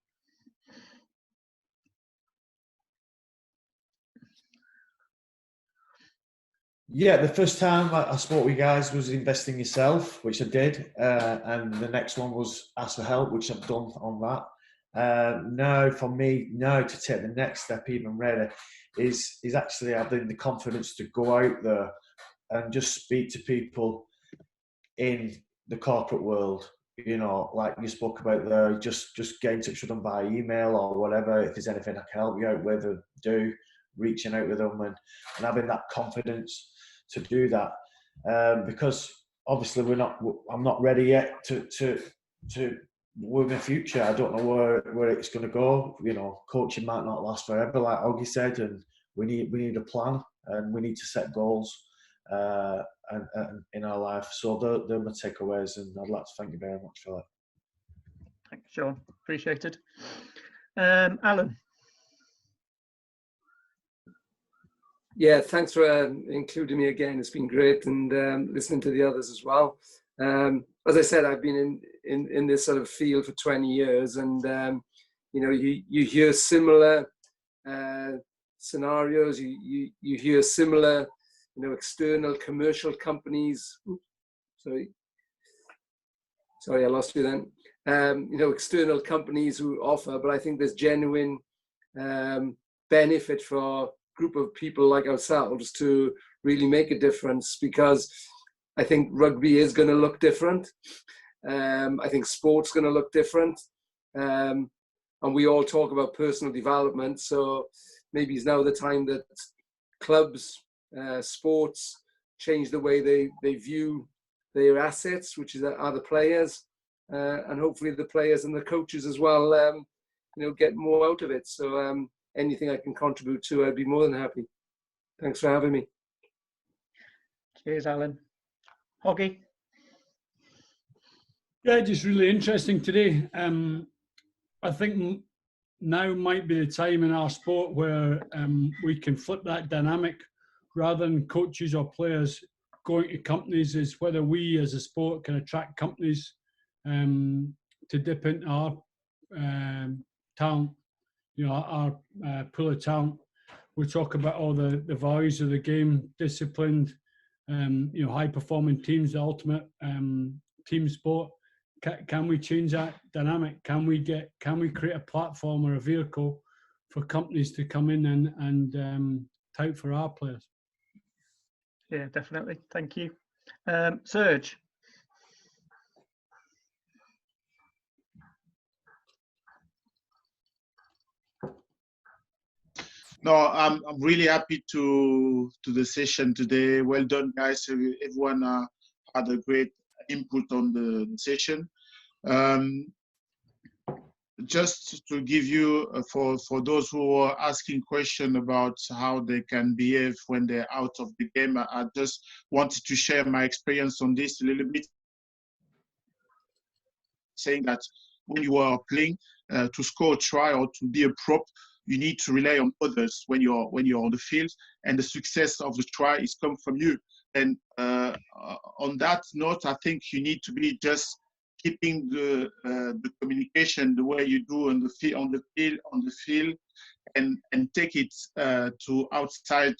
Yeah, the first time I spoke with you guys was investing yourself, which I did, and the next one was ask for help, which I've done on that. Now, for me, now to take the next step even redder is actually having the confidence to go out there and just speak to people in the corporate world. You know, like you spoke about there, just get in touch with them by email or whatever. If there's anything I can help you out with, do reaching out with them and having that confidence to do that. Because obviously I'm not ready yet to with my future. I don't know where it's going to go. You know, coaching might not last forever, like Augie said, and we need a plan and we need to set goals and in our life. So they're my takeaways, and I'd like to thank you very much for that. Thanks, Sean. Appreciated. Alan. Yeah, thanks for including me again. It's been great, and listening to the others as well. As I said, I've been in this sort of field for 20 years, and you know, you hear similar scenarios. You hear similar, you know, external commercial companies. Oops, sorry, I lost you then. You know, external companies who offer, but I think there's genuine benefit for a group of people like ourselves to really make a difference, because I think rugby is going to look different. I think sport's going to look different. And we all talk about personal development. So maybe it's now the time that clubs, sports, change the way they view their assets, which are the players. And hopefully the players and the coaches as well, you know, get more out of it. So anything I can contribute to, I'd be more than happy. Thanks for having me. Cheers, Alan. Hoggy. Yeah, just really interesting today. I think now might be the time in our sport where we can flip that dynamic, rather than coaches or players going to companies, is whether we as a sport can attract companies to dip into our talent, you know, our pool of talent. We talk about all the values of the game, disciplined, you know, high performing teams, the ultimate team sport. Can we change that dynamic? Can we create a platform or a vehicle for companies to come in and tout for our players? Yeah, definitely. Thank you. Serge. No, I'm really happy to the session today. Well done, guys. Everyone had a great input on the session. Just to give you, for those who are asking questions about how they can behave when they're out of the game, I just wanted to share my experience on this a little bit, saying that when you are playing to score a try or to be a prop, you need to rely on others when you're on the field, and the success of the try is come from you. And on that note, I think you need to be just keeping the communication the way you do on the field, and take it to outside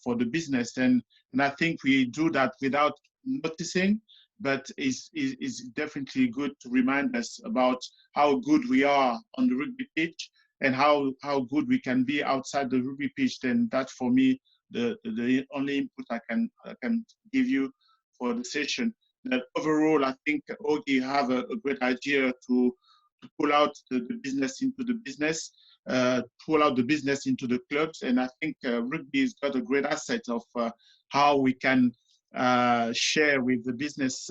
for the business. And I think we do that without noticing, but it's definitely good to remind us about how good we are on the rugby pitch and how good we can be outside the rugby pitch. Then that, for me, the only input I can give you for the session. That overall, I think Augie have a great idea to pull out the business into the business, pull out the business into the clubs. And I think rugby has got a great asset of how we can share with the business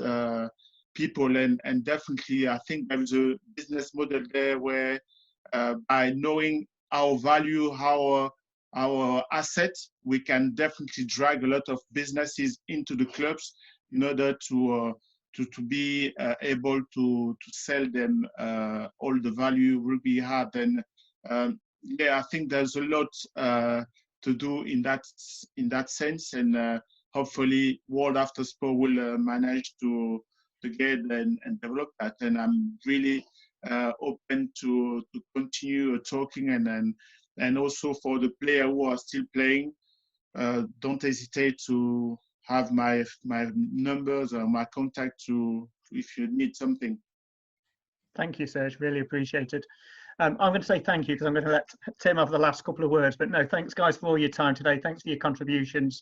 people. And definitely, I think there is a business model there where by knowing our value, our assets, we can definitely drag a lot of businesses into the clubs in order to be able to sell them all the value rugby had. And yeah, I think there's a lot to do in that sense, and hopefully World After Sport will manage to get and develop that. And I'm really open to continue talking, and also for the players who are still playing, don't hesitate to have my numbers or my contact to if you need something. Thank you, Serge. Really appreciate it. I'm going to say thank you because I'm going to let Tim have the last couple of words. But no, thanks, guys, for all your time today. Thanks for your contributions.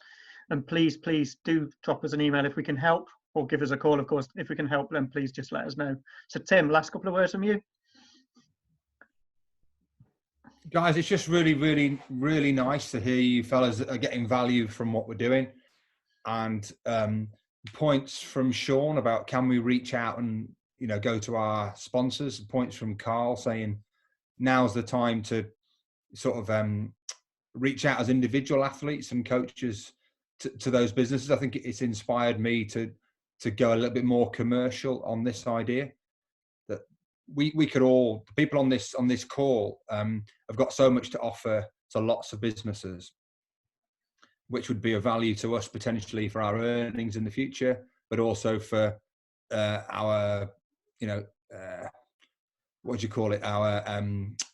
And please do drop us an email if we can help. or give us a call. Of course, if we can help them, please just let us know. So Tim, last couple of words from you. Guys, it's just really, really, really nice to hear you fellas are getting value from what we're doing. And points from Sean about can we reach out and, you know, go to our sponsors. Points from Carl saying now's the time to sort of reach out as individual athletes and coaches to those businesses. I think it's inspired me to go a little bit more commercial on this idea that we could all, the people on this call have got so much to offer to lots of businesses, which would be of value to us potentially for our earnings in the future, but also for our, you know, what do you call it? Our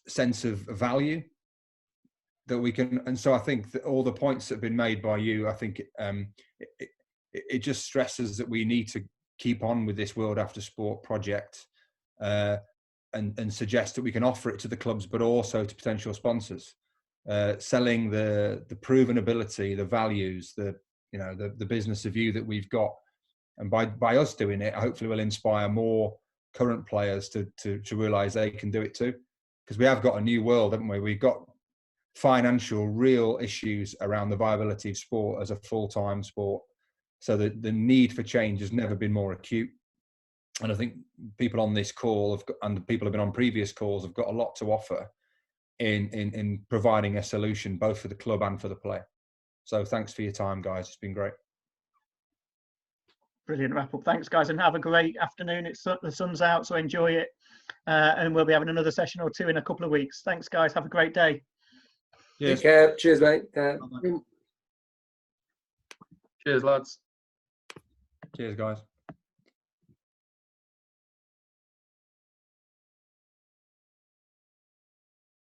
sense of value that we can. And so I think that all the points that have been made by you, I think it just stresses that we need to keep on with this World After Sport project and suggest that we can offer it to the clubs, but also to potential sponsors. Selling the proven ability, the values, the business of you that we've got, and by us doing it, hopefully will inspire more current players to realise they can do it too. Because we have got a new world, haven't we? We've got financial, real issues around the viability of sport as a full-time sport. So the need for change has never been more acute. And I think people on this call and the people who have been on previous calls have got a lot to offer in providing a solution both for the club and for the player. So thanks for your time, guys. It's been great. Brilliant wrap up. Thanks, guys, and have a great afternoon. The sun's out, so enjoy it. And we'll be having another session or two in a couple of weeks. Thanks, guys. Have a great day. Take care. Cheers, mate. Cheers, lads. Cheers, guys.